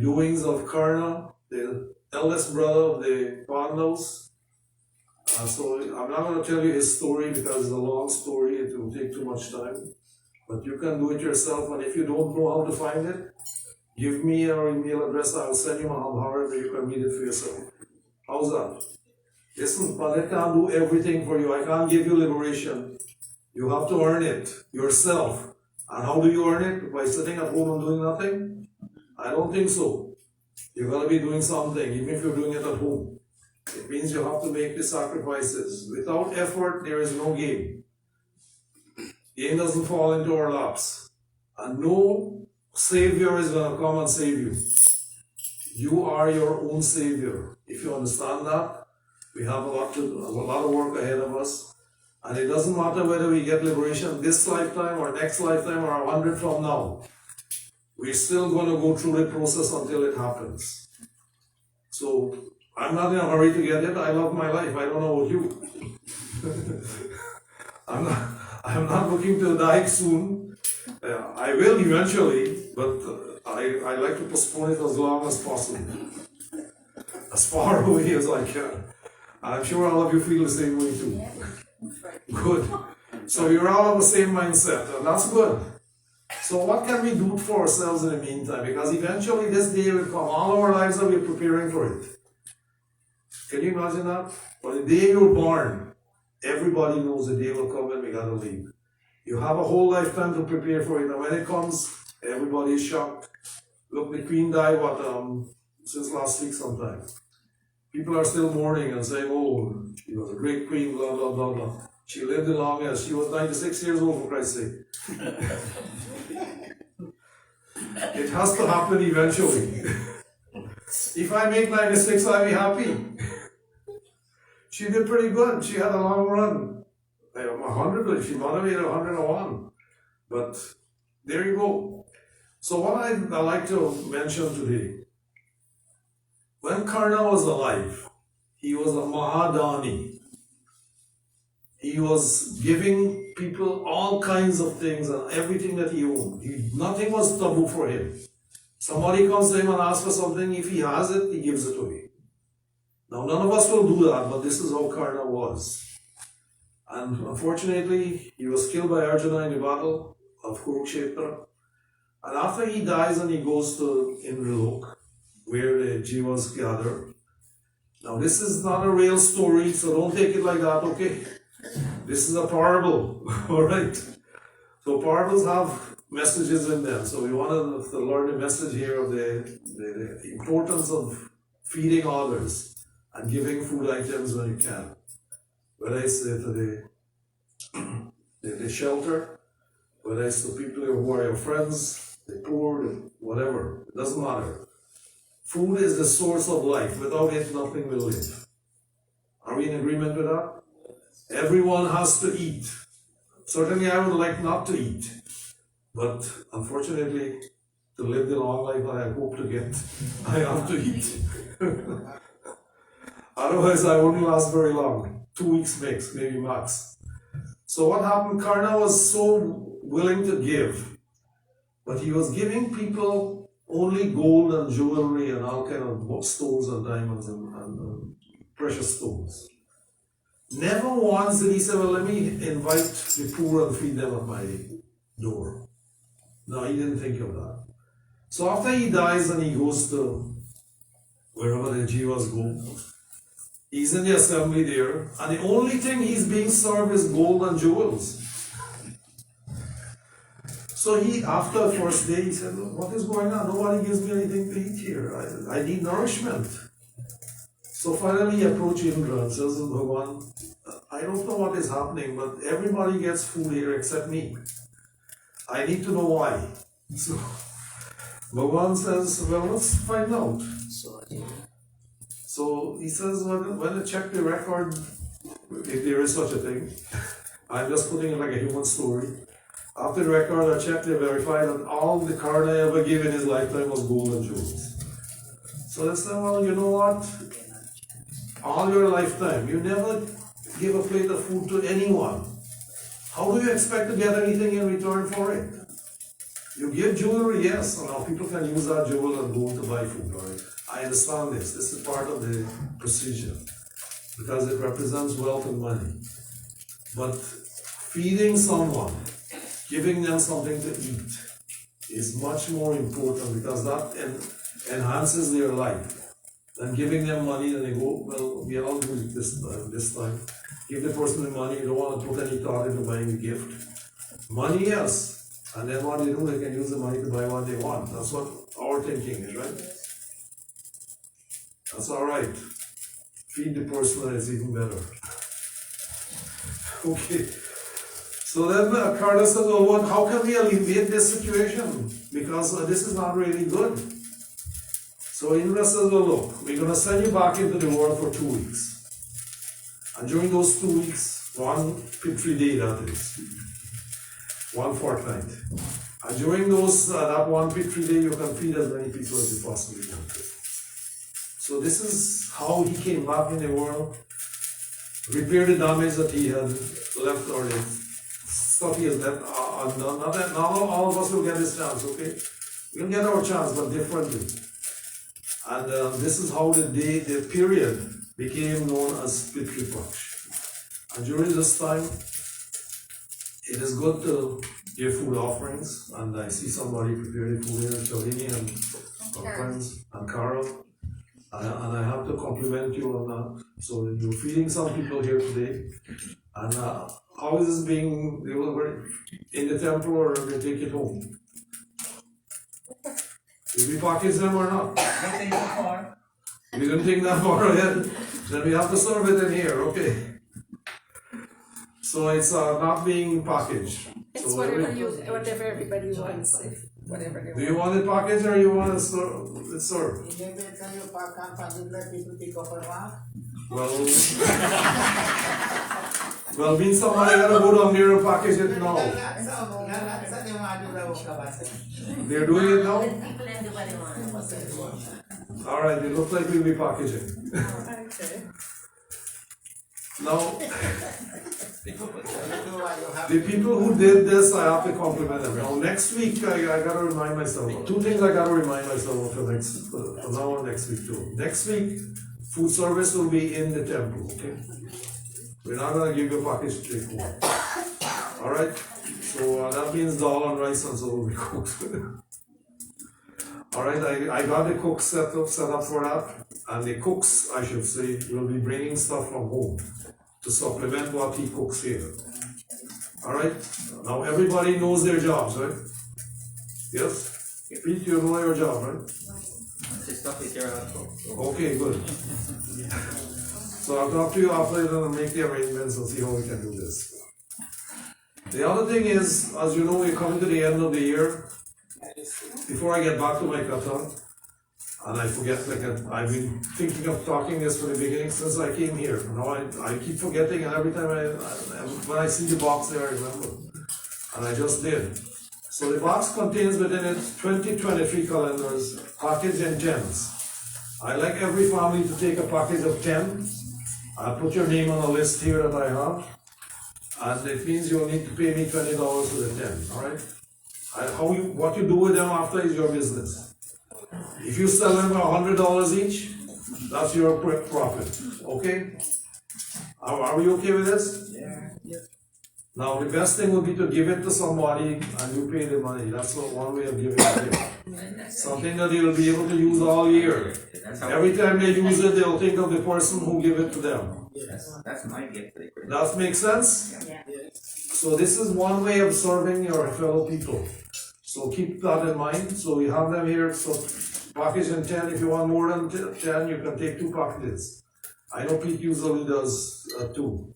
doings of Karna, the eldest brother of the Pandavas. So I'm not going to tell you his story because it's a long story, it will take too much time. But you can do it yourself, and if you don't know how to find it, give me your email address, I'll send you Mahabharata, you can read it for yourself. How's that? Listen, Pandit can't do everything for you. I can't give you liberation. You have to earn it yourself. And how do you earn it? By sitting at home and doing nothing? I don't think so. You've got to be doing something, even if you're doing it at home. It means you have to make the sacrifices. Without effort, there is no gain. Gain doesn't fall into our laps. And no savior is going to come and save you. You are your own savior. If you understand that, we have a lot of work ahead of us. And it doesn't matter whether we get liberation this lifetime or next lifetime or 100 from now. We're still going to go through the process until it happens. So, I'm not in a hurry to get it. I love my life. I don't know about you. I'm not looking to die soon. I will eventually, but I like to postpone it as long as possible. As far away as I can. I'm sure all of you feel the same way too. Good. So you're all of the same mindset, and that's good. So what can we do for ourselves in the meantime? Because eventually this day will come. All our lives that we're preparing for it. Can you imagine that? On the day you're born, everybody knows the day will come when we gotta leave. You have a whole lifetime to prepare for it, and when it comes, everybody is shocked. Look, the Queen died, since last week sometime. People are still mourning and saying, oh, she was a great queen, blah, blah, blah, blah. She lived the longest. She was 96 years old, for Christ's sake. It has to happen eventually. If I make 96, I'll be happy. She did pretty good. She had a long run. 100, she might have made 101. But there you go. So what I'd like to mention today, when Karna was alive, he was a Mahadani. He was giving people all kinds of things and everything that he owned. Nothing was taboo for him. Somebody comes to him and asks for something, if he has it, he gives it away. Now, none of us will do that, but this is how Karna was. And unfortunately, he was killed by Arjuna in the battle of Kurukshetra. And after he dies and he goes to Indralok, where the Jivas gather. Now, this is not a real story, so don't take it like that, okay? This is a parable, alright? So parables have messages in them. So we wanted to learn the message here of the importance of feeding others and giving food items when you can. Whether it's the shelter, whether it's the people who are your friends, the poor, whatever, it doesn't matter. Food is the source of life. Without it, nothing will live. Are we in agreement with that? Everyone has to eat. Certainly I would like not to eat. But unfortunately, to live the long life that I hope to get, I have to eat. Otherwise I wouldn't last very long. 2 weeks max, maybe max. So what happened? Karna was so willing to give, but he was giving people only gold and jewelry and all kind of stones and diamonds and precious stones. Never once did he say, well, let me invite the poor and feed them at my door. No, he didn't think of that. So after he dies and he goes to wherever the Jivas go, he's in the assembly there, and the only thing he's being served is gold and jewels. So he, after the first day, he said, look, what is going on? Nobody gives me anything to eat here. I need nourishment. So finally he approached Indra and says, Bhagavan, I don't know what is happening, but everybody gets food here except me. I need to know why. So Bhagavan says, well, let's find out. So he says, when I check the record, if there is such a thing, I'm just putting it like a human story. After the record, I checked and verified that all the card I ever gave in his lifetime was gold and jewels. So they said, well, you know what? All your lifetime, you never give a plate of food to anyone. How do you expect to get anything in return for it? You give jewelry, yes, and now people can use that jewel and gold to buy food, right? I understand this. This is part of the procedure because it represents wealth and money. But feeding someone, giving them something to eat is much more important because that enhances their life than giving them money and they go, well, we all do it this time. Give the person the money, you don't want to put any thought into buying a gift. Money, yes. And then what they do, they can use the money to buy what they want. That's what our thinking is, right? That's all right. Feed the person and it's even better. Okay. So then Karna said, well, how can we alleviate this situation? Because this is not really good. So Indra says, well, look, we're going to send you back into the world for 2 weeks. And during those 2 weeks, one Pitri day that is, one fortnight. And during those, that one Pitri day, you can feed as many people as you possibly can. So this is how he came back in the world, repair the damage that he had left or the stuff he has left. Not all of us will get this chance, okay? We'll get our chance, but differently. And this is how the period became known as Pitri Paksh. And during this time, it is good to give food offerings. And I see somebody prepare the food here, Shalini and our friends, and Carol. And I have to compliment you on that. So you're feeding some people here today. And how is this being delivered? In the temple or they take it home? Will we package them or not? We didn't take that far ahead, then we have to serve it in here, okay? So it's not being packaged. It's So whatever everybody wants, whatever they do want. you want it packaged or you want it served? Well, well, means somebody gotta go down there and package it now. They're doing it now? Alright, it looks like we'll be packaging. Okay. Now, the people who did this, I have to compliment them. Now, next week, I gotta remind myself, two things I gotta remind myself of for now and next week too. Next week, food service will be in the temple, okay? We're not gonna give you a package to take home. Alright? So that means dal and rice and so will be cooked. Alright, I got the cooks set up for that. And the cooks, I should say, will be bringing stuff from home to supplement what he cooks here. Alright? Now everybody knows their jobs, right? Yes? Pete, you know your job, right? Okay, good. So I'll talk to you after and make the arrangements and see how we can do this. The other thing is, as you know, we're coming to the end of the year. Before I get back to my kata, and I forget, like I've been thinking of talking this from the beginning since I came here. Now I keep forgetting, and every time when I see the box there, I remember. And I just did. So the box contains within it 2023 calendars, packaged in 10s. I like every family to take a package of 10. I'll put your name on a list here that I have. And it means you'll need to pay me $20 for the 10, alright? What you do with them after is your business. If you sell them for $100 each, that's your profit, okay? Are we okay with this? Yeah. Now, the best thing would be to give it to somebody and you pay the money. That's one way of giving it. Something that they'll be able to use all year. Every time they use it, they'll think of the person who gave it to them. That's my gift. Does make sense? So this is one way of serving your fellow people. So keep that in mind. So we have them here. So package in 10. If you want more than 10, you can take 2 packages. I know Pete usually does 2.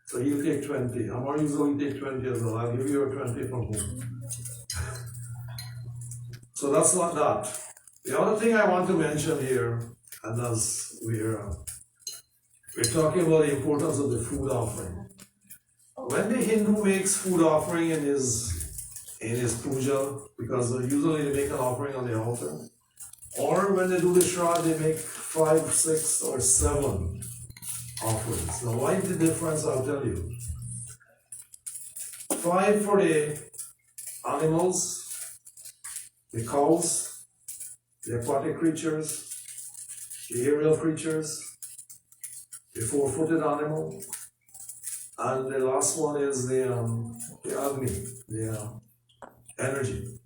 So he'll take 20. Amar usually take 20 as well. I'll give you your 20 from home. So that's not that. The other thing I want to mention here, and as we're talking about the importance of the food offering. When the Hindu makes food offering in his puja, because usually they make an offering on the altar, or when they do the Shraddha, they make 5, 6, or 7 offerings. Now, why the difference? I'll tell you. 5 for the animals, the cows, the aquatic creatures, the aerial creatures, the 4-footed animal, and the last one is the Agni, the energy.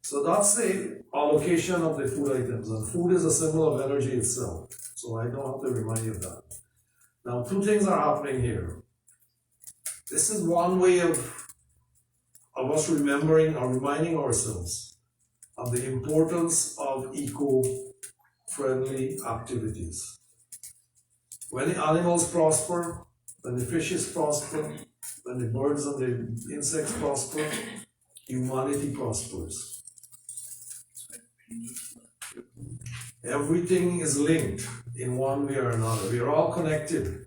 So that's the allocation of the food items, and food is a symbol of energy itself. So I don't have to remind you of that. Now, 2 things are happening here. This is one way of us remembering or reminding ourselves of the importance of eco-friendly activities. When the animals prosper, when the fishes prosper, when the birds and the insects prosper, humanity prospers. Everything is linked in one way or another. We are all connected.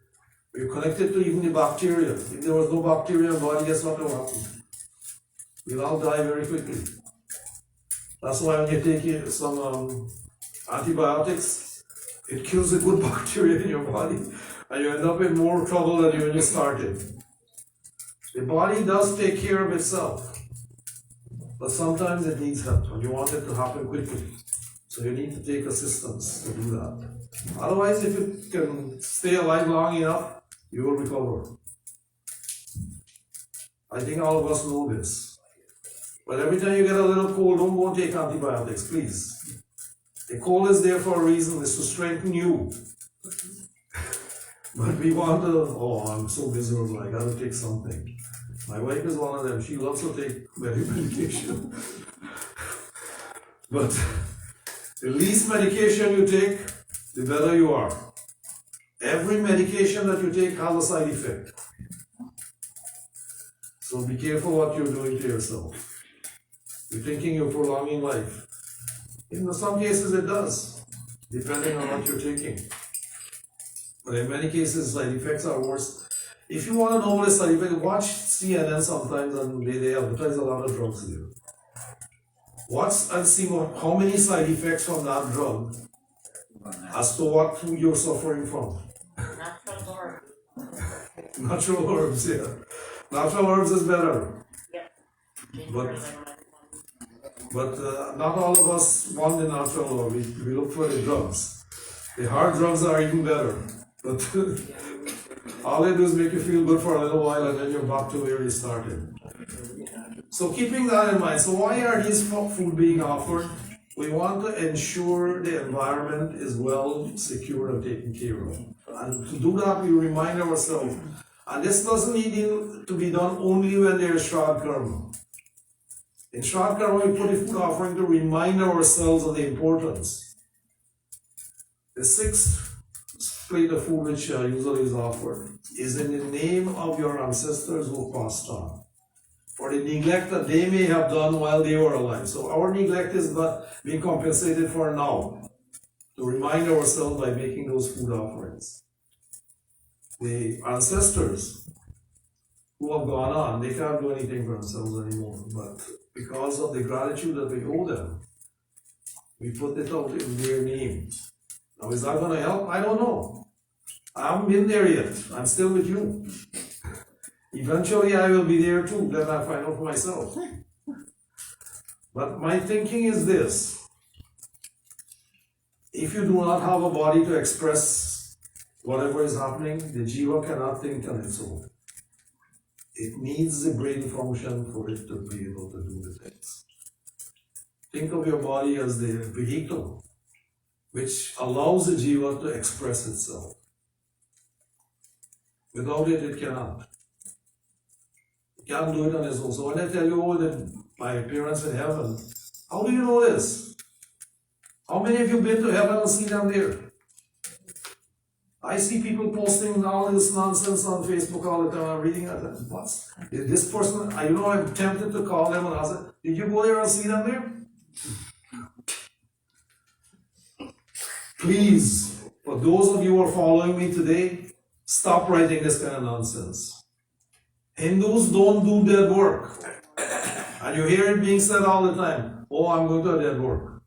We're connected to even the bacteria. If there was no bacteria in the body, guess what will happen? We'll all die very quickly. That's why when you take some antibiotics, it kills the good bacteria in your body, and you end up in more trouble than when you started. The body does take care of itself, but sometimes it needs help, and you want it to happen quickly. So you need to take assistance to do that. Otherwise, if it can stay alive long enough, you will recover. I think all of us know this. But every time you get a little cold, don't go and take antibiotics, please. The cold is there for a reason, it's to strengthen you. But we want to, oh, I'm so miserable, I gotta take something. My wife is one of them, she loves to take medication. But the least medication you take the better you are. Every medication that you take has a side effect. So be careful what you're doing to yourself. You're thinking you're prolonging life. In some cases it does, depending on what you're taking. But in many cases, side effects are worse. If you want to know what a side effect, watch CNN sometimes and they advertise a lot of drugs there. Watch and see how many side effects from that drug as to what you're suffering from. Natural herbs, yeah. Natural herbs is better. But not all of us want the natural herb. We look for the drugs. The hard drugs are even better. But all they do is make you feel good for a little while and then you're back to where you started. So keeping that in mind, so why are these food being offered? We want to ensure the environment is well secured and taken care of. And to do that, we remind ourselves. And this doesn't need to be done only when there is Shraddha Karma. In Shraddha Karma, we put a food offering to remind ourselves of the importance. The sixth plate of food which usually is offered is in the name of your ancestors who passed on, for the neglect that they may have done while they were alive. So our neglect is not being compensated for now, to remind ourselves by making those food offerings. The ancestors who have gone on, they can't do anything for themselves anymore, but because of the gratitude that we owe them, we put it out in their name. Now, is that going to help? I don't know. I haven't been there yet. I'm still with you. Eventually, I will be there too. Then I find out for myself. But my thinking is this. If you do not have a body to express whatever is happening, the jiva cannot think on its own. It needs the brain function for it to be able to do the things. Think of your body as the vehicle which allows the jiva to express itself. Without it, it cannot. It can't do it on its own. So when I tell you, oh, that my parents in heaven, how do you know this? How many of you been to heaven and see them there? I see people posting all this nonsense on Facebook all the time. I'm reading it. What's this person? I'm tempted to call them and ask them, did you go there and see them there? Please, for those of you who are following me today, stop writing this kind of nonsense. Hindus don't do dead work. And you hear it being said all the time, oh, I'm going to a dead work.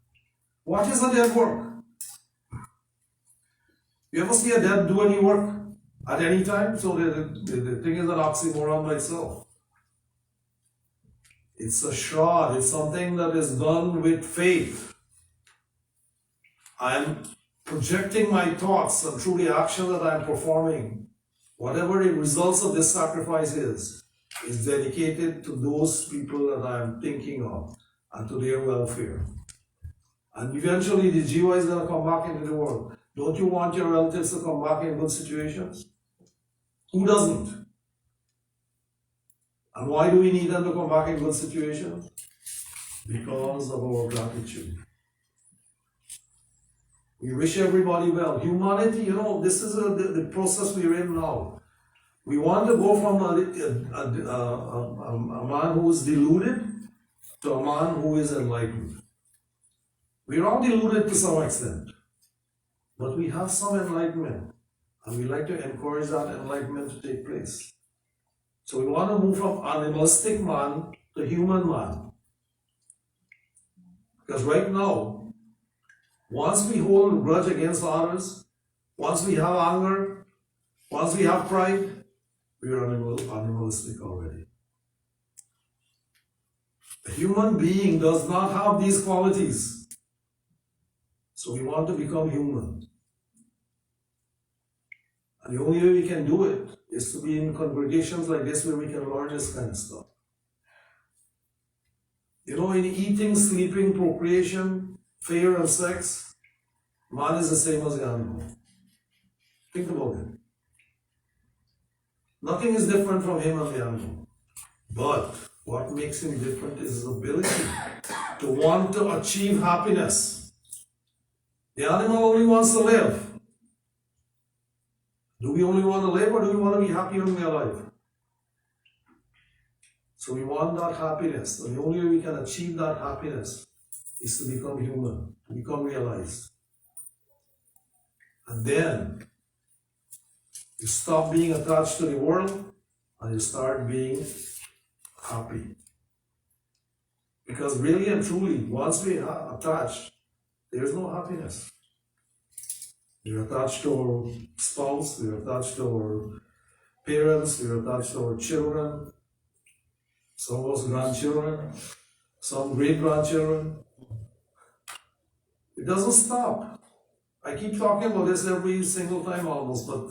What is a dead work? You ever see a dead do any work at any time? So the thing is an oxymoron by itself. It's a shroud. It's something that is done with faith. I am projecting my thoughts and through the action that I am performing, whatever the results of this sacrifice is dedicated to those people that I am thinking of and to their welfare. And eventually the jiva is going to come back into the world. Don't you want your relatives to come back in good situations? Who doesn't? And why do we need them to come back in good situations? Because of our gratitude. We wish everybody well. Humanity, this is the process we're in now. We want to go from a man who is deluded to a man who is enlightened. We're all deluded to some extent, but we have some enlightenment, and we like to encourage that enlightenment to take place. So we want to move from animalistic man to human man. Because right now, once we hold a grudge against others, once we have anger, once we have pride, we are animalistic already. A human being does not have these qualities. So we want to become human. And the only way we can do it is to be in congregations like this where we can learn this kind of stuff. In eating, sleeping, procreation, fear and sex, man is the same as the animal. Think about it. Nothing is different from him and the animal. But what makes him different is his ability to want to achieve happiness. The animal only wants to live. Do we only want to live, or do we want to be happy when we're alive? So we want that happiness, and the only way we can achieve that happiness is to become human, to become realized. And then you stop being attached to the world and you start being happy. Because really and truly, once we are attached, there's no happiness. We're attached to our spouse, we're attached to our parents, we're attached to our children, some of us grandchildren, some great-grandchildren. It doesn't stop. I keep talking about this every single time almost, but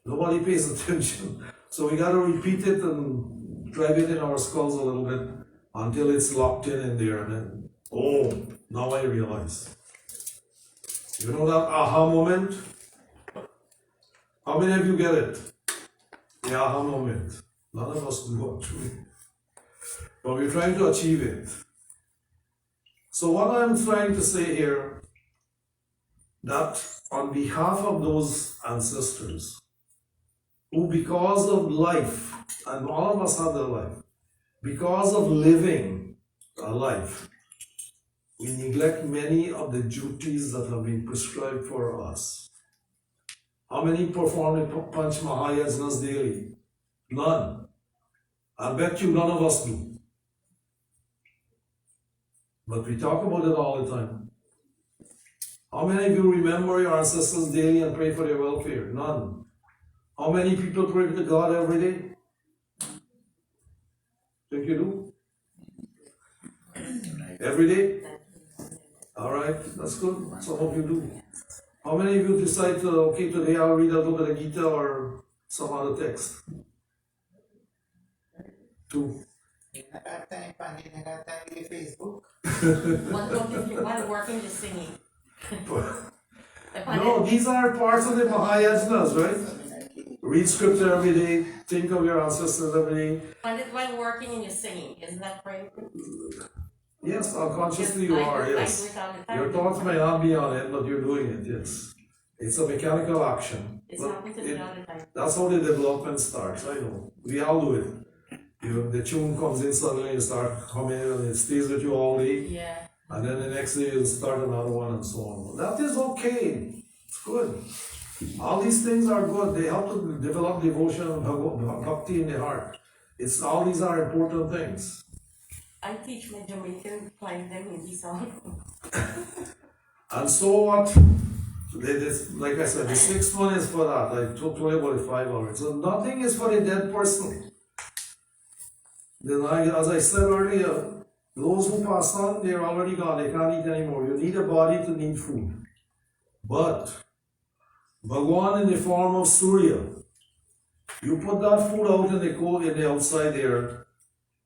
nobody pays attention. So we got to repeat it and drive it in our skulls a little bit until it's locked in there. And then, oh, now I realize. You know that aha moment? How many of you get it? The aha moment. None of us do actually. But we're trying to achieve it. So what I'm trying to say here, that on behalf of those ancestors, who because of life, and all of us have their life, because of living a life, we neglect many of the duties that have been prescribed for us. How many perform the Panch Mahayajnas daily? None. I bet you none of us do. But we talk about it all the time. How many of you remember your ancestors daily and pray for their welfare? None. How many people pray to God every day? Think you do? Every day? Alright, that's good. Some of you do. How many of you decide to, okay, today I'll read a little bit of Gita or some other text? Two. Facebook. While working, just singing. No, these are parts of the Mahayajnas, right? Read scripture every day, think of your ancestors every day. While working and you're singing, isn't that right? Yes, unconsciously you are, yes. Your thoughts may not be on it, but you're doing it, yes. It's a mechanical action. It's But happening to me all the time. that's how the development starts, I know. We all do it. The tune comes in suddenly, you start humming it, and it stays with you all day. Yeah. And then the next day you start another one and so on. That is okay. It's good. All these things are good. They help to develop devotion and bhakti in the heart. All these are important things. I teach my Jamaican client them Hindi song. And so what? Like I said, the sixth one is for that. I told you about the 5 hours. So nothing is for a dead person. Then as I said earlier, those who pass on, they're already gone. They can't eat anymore. You need a body to need food. But Bhagwan in the form of Surya, you put that food out in the outside there,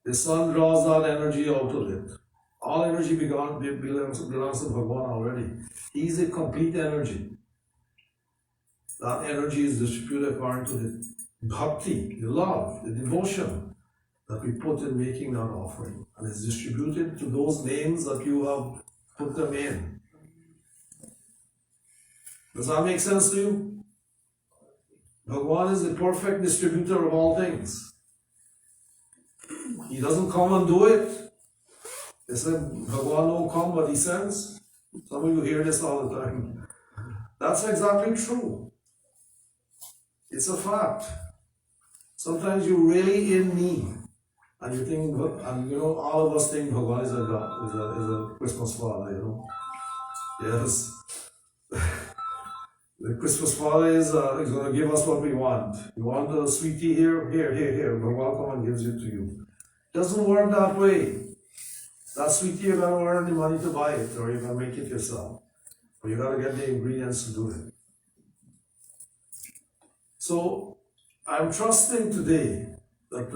the sun draws that energy out of it. All energy belongs to Bhagwan already. He's a complete energy. That energy is distributed according to the bhakti, the love, the devotion that we put in making that offering. And it's distributed to those names that you have put them in. Does that make sense to you? Bhagwan is the perfect distributor of all things. He doesn't come and do it. They said, Bhagwan don't come, but he sends. Some of you hear this all the time. That's exactly true. It's a fact. Sometimes you're really in need. And you think, and you know, all of us think Bhagwan is a Christmas father, you know. Yes. The Christmas father is going to give us what we want. You want a sweet tea here? Here. Bhagwan comes and gives it to you. It doesn't work that way. That sweet tea, you're going to earn the money to buy it, or you're going to make it yourself. But you got to get the ingredients to do it. So, I'm trusting today that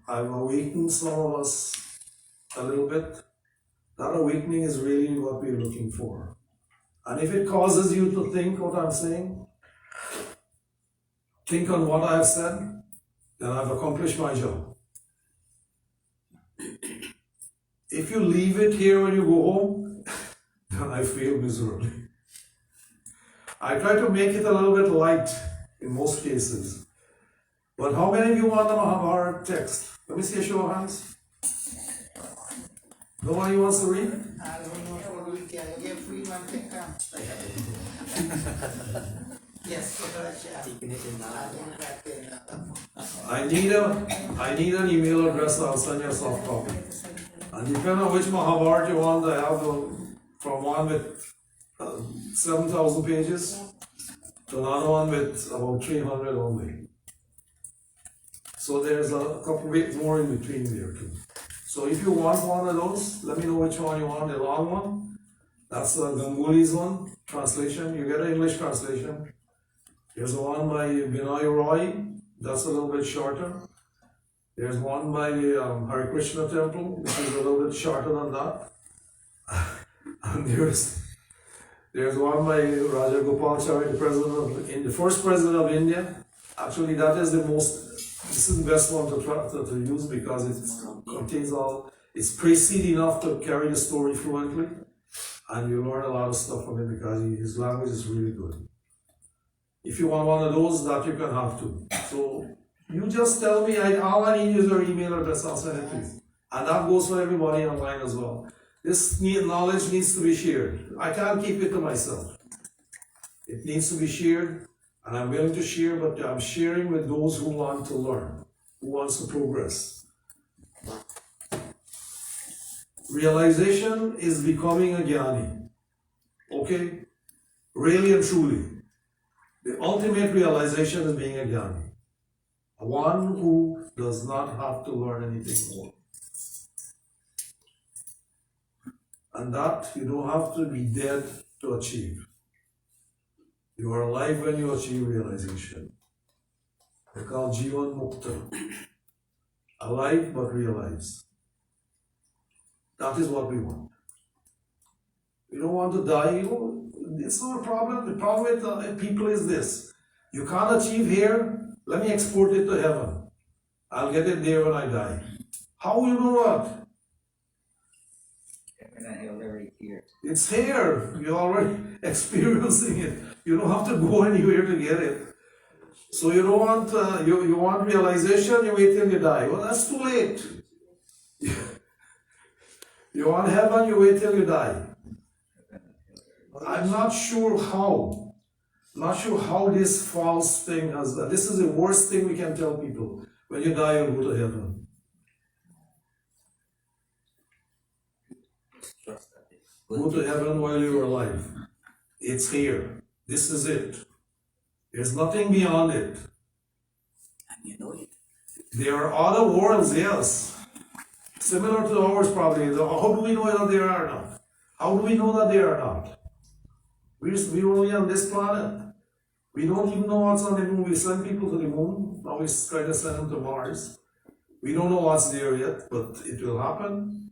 I've awakened some of us a little bit. That awakening is really what we're looking for. And if it causes you to think what I'm saying, think on what I've said, then I've accomplished my job. If you leave it here when you go home, then I fail miserably. I try to make it a little bit light in most cases. But how many of you want the Mahabharata text? Let me see a show of hands. Nobody wants to read? I don't know for the weekend. I get free one can come. Yes, for the I need an email address. I'll send you a soft copy. And depending on which Mahabharata you want, I have from one with 7,000 pages to another one with about 300 only. So there's a couple bit more in between there too. So if you want one of those, let me know which one you want. The long one, that's the Ganguly's one, translation. You get an English translation. There's one by Binoy Roy, that's a little bit shorter. There's one by Hare Krishna Temple, which is a little bit shorter than that. And there's one by Raja Gopalachari, the first president of India. Actually, this is the best one to use because it contains it's precede enough to carry the story fluently. And you learn a lot of stuff from it because his language is really good. If you want one of those, that you can have too. So you just tell me, all I need is your email address, I'll send it to you. And that goes for everybody online as well. This knowledge needs to be shared. I can't keep it to myself. It needs to be shared, and I'm willing to share, but I'm sharing with those who want to learn, who wants to progress. Realization is becoming a jnani. Okay? Really and truly. The ultimate realization is being a jnani. One who does not have to learn anything more. And that you don't have to be dead to achieve. You are alive when you achieve realization. They're called Jivan Mukta. Alive but realized. That is what we want. We don't want to die. It's not a problem. The problem with people is this. You can't achieve here, let me export it to heaven. I'll get it there when I die. How you know what? It's here. You're already experiencing it. You don't have to go anywhere to get it. So you don't want, you want realization, you wait till you die. Well, that's too late. You want heaven, you wait till you die. I'm not sure how. Not sure how this false thing has done. This is the worst thing we can tell people. When you die, you'll go to heaven. Go to heaven while you're alive. It's here. This is it. There's nothing beyond it. And you know it. There are other worlds, yes. Similar to ours probably. How do we know that there are not? How do we know that there are not? We're only on this planet. We don't even know what's on the moon. We send people to the moon. Now we try to send them to Mars. We don't know what's there yet, but it will happen.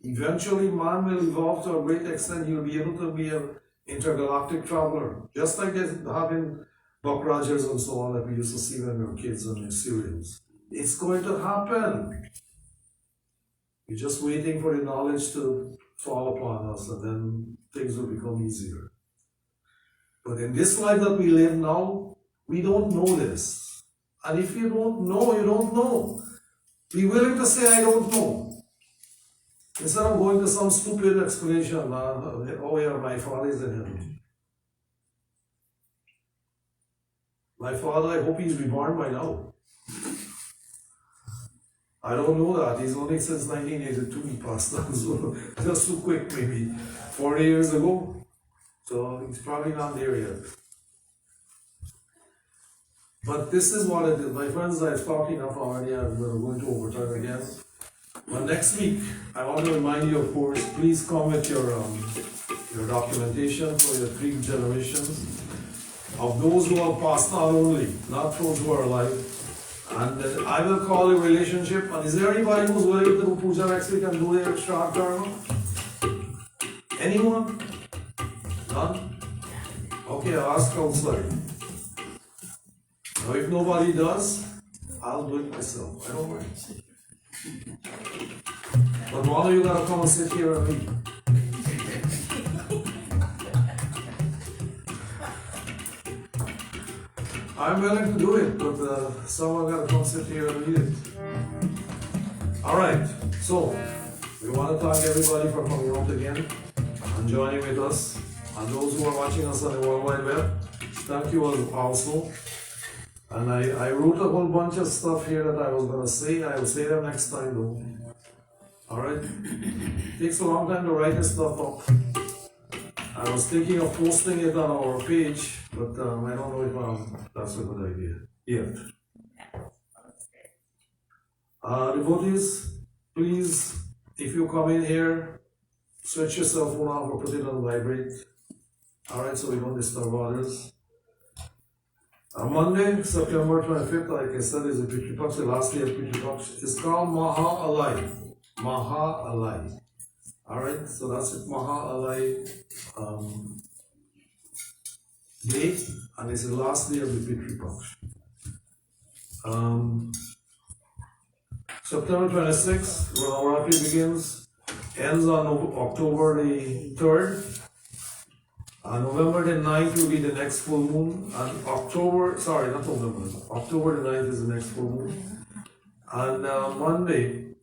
Eventually, man will evolve to a great extent. He'll be able to be an intergalactic traveler. Just like they have in Buck Rogers and so on that we used to see when we were kids on the serials. It's going to happen. We're just waiting for the knowledge to fall upon us, and then things will become easier. But in this life that we live now, we don't know this. And if you don't know, you don't know. Be willing to say, I don't know. Instead of going to some stupid explanation, oh yeah, my father is in heaven. My father, I hope he's reborn by now. I don't know that. He's only since 1982 he passed on, so just too quick, maybe 40 years ago. So he's probably not there yet. But this is what it is. My friends, I've talked enough already. I'm going to overturn again. But next week, I want to remind you, of course, please come with your documentation for your 3 generations of those who have passed on only, not those who are alive. And I will call a relationship. And is there anybody who's willing to do puja next week and do their extra karma? Anyone? None? Okay, I'll ask counselor. Now, if nobody does, I'll do it myself. I don't mind. But one of you gotta come and sit here and read. I'm willing to do it, but someone gotta come sit here and read it. Alright, so we want to thank everybody for coming out again and joining with us. And those who are watching us on the World Wide Web, thank you also. And I wrote a whole bunch of stuff here that I was gonna say. I will say them next time though. Alright? Takes a long time to write this stuff up. I was thinking of posting it on our page, but I don't know if that's a good idea yet. Devotees, please, if you come in here, switch your cell phone off or put it on vibrate. Alright, so we don't disturb others. On Monday, September 25th, like I said, is the Pitri Paksh, the last day of Pitri Paksh. It's called Maha Alai. Maha Alai. Alright, so that's it, Maha Alai day, and it's the last day of the Pitri Paksh. September 26th, Navratri begins, ends on October the 3rd. November the 9th will be the next full moon, and October the 9th is the next full moon. And Monday,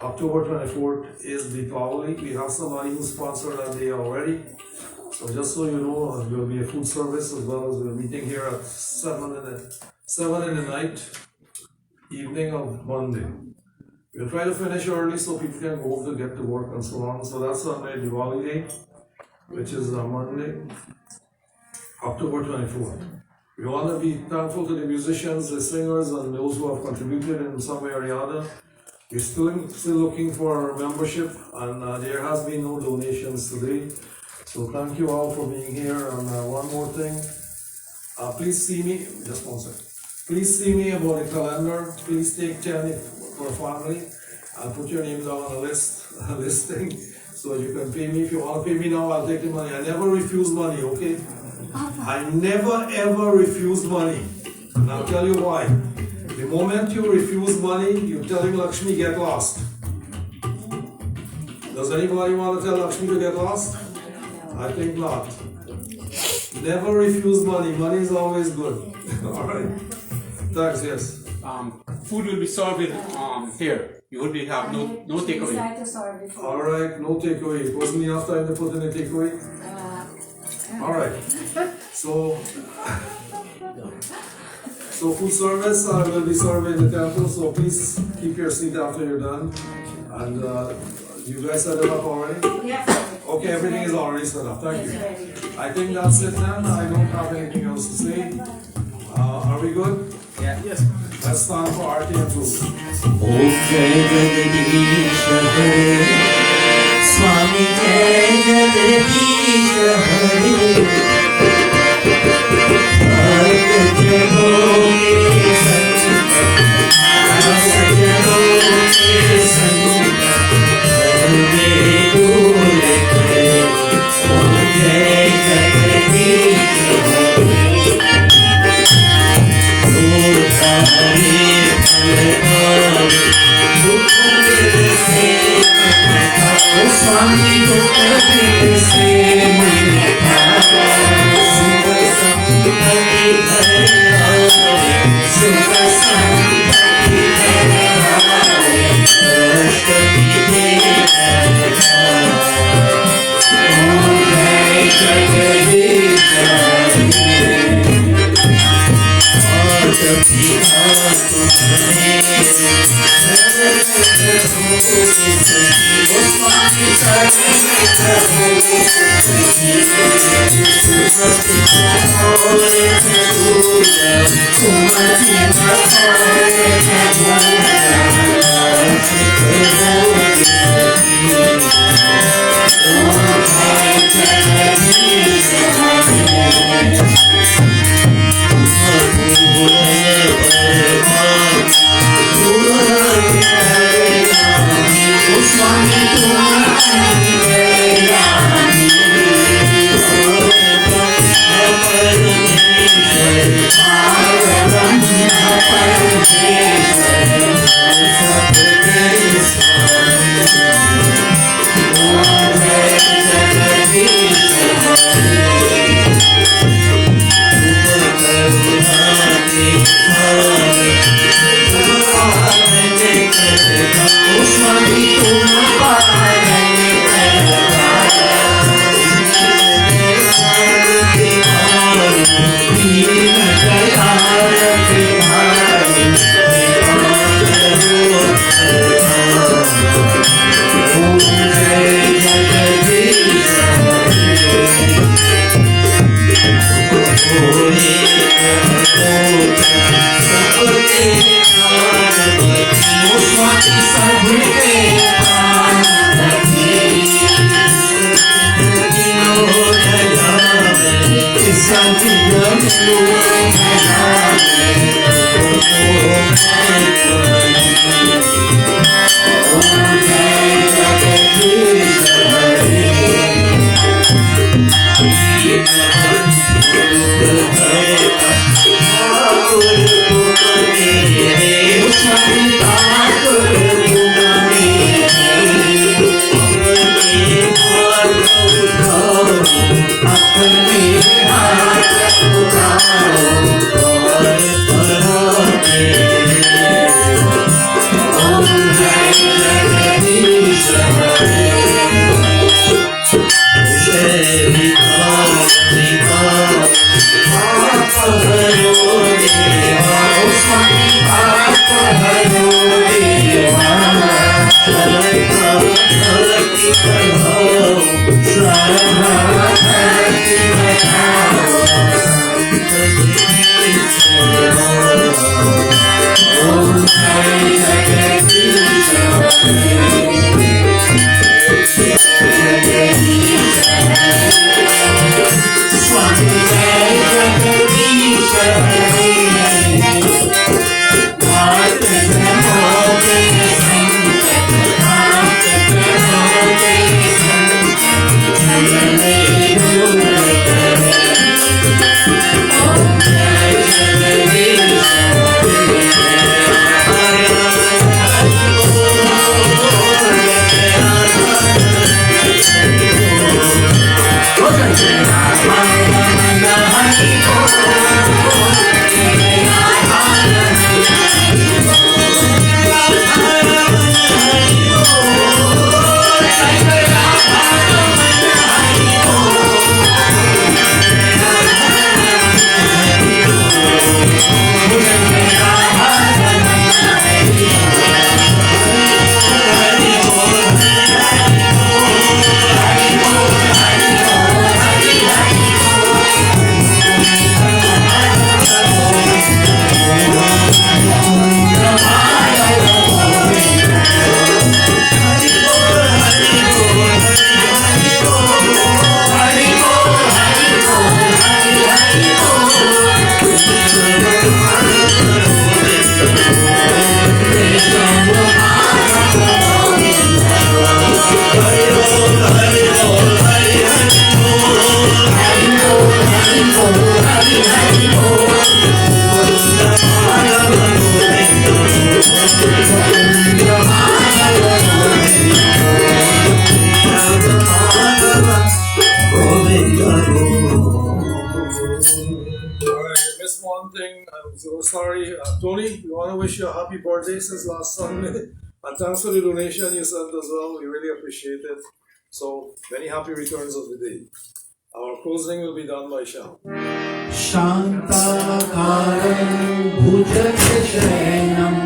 October 24th is Deepavali. We have somebody who sponsored that day already. So just so you know, there will be a food service as well as we're meeting here at 7 in the night, evening of Monday. We'll try to finish early so people can go home to get to work and so on. So that's on the Diwali day, which is Monday, October 24th. We want to be thankful to the musicians, the singers, and those who have contributed in some way or the other. We're still looking for membership, and there has been no donations today. So thank you all for being here. And one more thing, please see me, just one second. Please see me about the calendar. Please take 10 for a family and put your names down on a listing, so you can pay me. If you want to pay me now, I'll take the money. I never refuse money, okay? I never ever refuse money. And I'll tell you why. The moment you refuse money, you're telling Lakshmi get lost. Does anybody want to tell Lakshmi to get lost? I think not. Never refuse money. Money is always good. Alright. Thanks, yes. Food will be served here. You will have no takeaway. Alright, no takeaway. It wasn't enough time to put in a takeaway? Alright. So food service will be served in the temple, so please keep your seat after you're done. And you guys set it up already? Yes. Okay, everything is already set up. Thank you. I think that's it then. I don't have anything else to say. Are we good? Yeah. Yes. Let's stand for Aarti and food. Om Jai Jagadish Hare Swami Jai Jagadish Hare Bharat Jano Ke Sangat Bharat Jano Ke Sangat Dharme Dole Kare Om Jai Jagadish Hare Swami Swami सबके प्राण रखे सबकी sorry, Tony, we want to wish you a happy birthday since last Sunday. And thanks for the donation you sent as well. We really appreciate it. So, many happy returns of the day. Our closing will be done by Sham. शान्ताकारं भुजगशयनं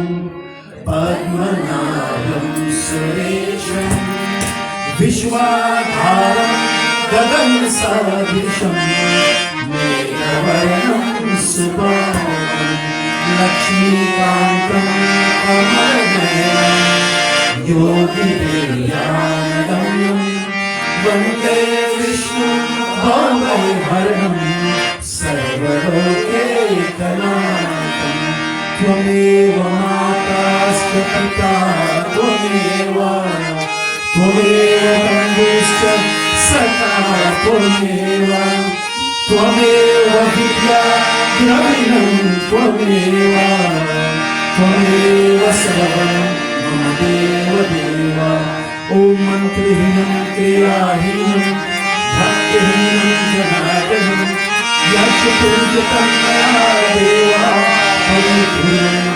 पद्मनाभं सुरेशं विश्वाधारं गगनसदृशं मेघवर्णं सुभां लक्ष्मीकान्तं कमलनयनं योगिवेद्यानगम्यं वन्दे विष्णुं भवभयहरणं सर्वलोकैकनाथं त्वमेव माताश्च पिता त्वमेव बन्धुश्च सखा त्वमेव विद्या द्रविणं त्वमेव सर्वं मम देव ॐ मन्त्रहीनं क्रियाहीनं भक्तिहीनं जनार्दनं यत् पूजितं मया देवा परिपूर्णं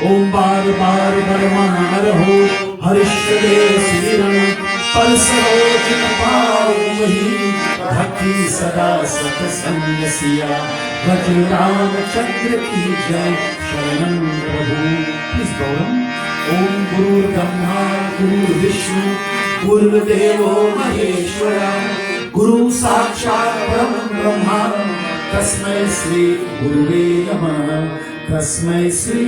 ॐ बार बार बरमानरहो हरिष्ठदेव श्रीरण परसरोजन पावहि भक्ति सदा सत्संगसिया भज रामचंद्र की जय शरणं प्रभु प्लीज गौरव ओम गुरुर्ब्रह्मा गुरुर्विष्णु गुरुर्देवो महेश्वरा गुरु साक्षात् परम ब्रह्मा तस्मै श्री गुरुवे नमः तस्मै Shri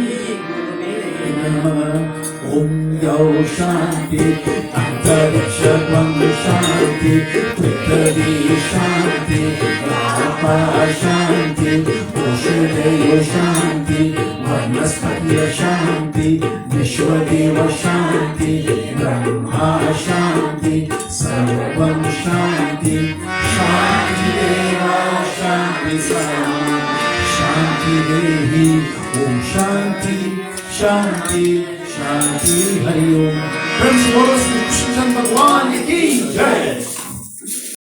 Om Yo Shanti, Antariksha Shanti, Prithvi Shanti, Rapa Shanti, Oshadeya Shanti, Vanaspatiya Shanti, Vishwadeva Shanti, Brahma Shanti, Sarvam Shanti, Shanti Deva Shanti Sarvam, Shanti Devi, Om Shanti, Shanti, Shanti Hari Om. Friends,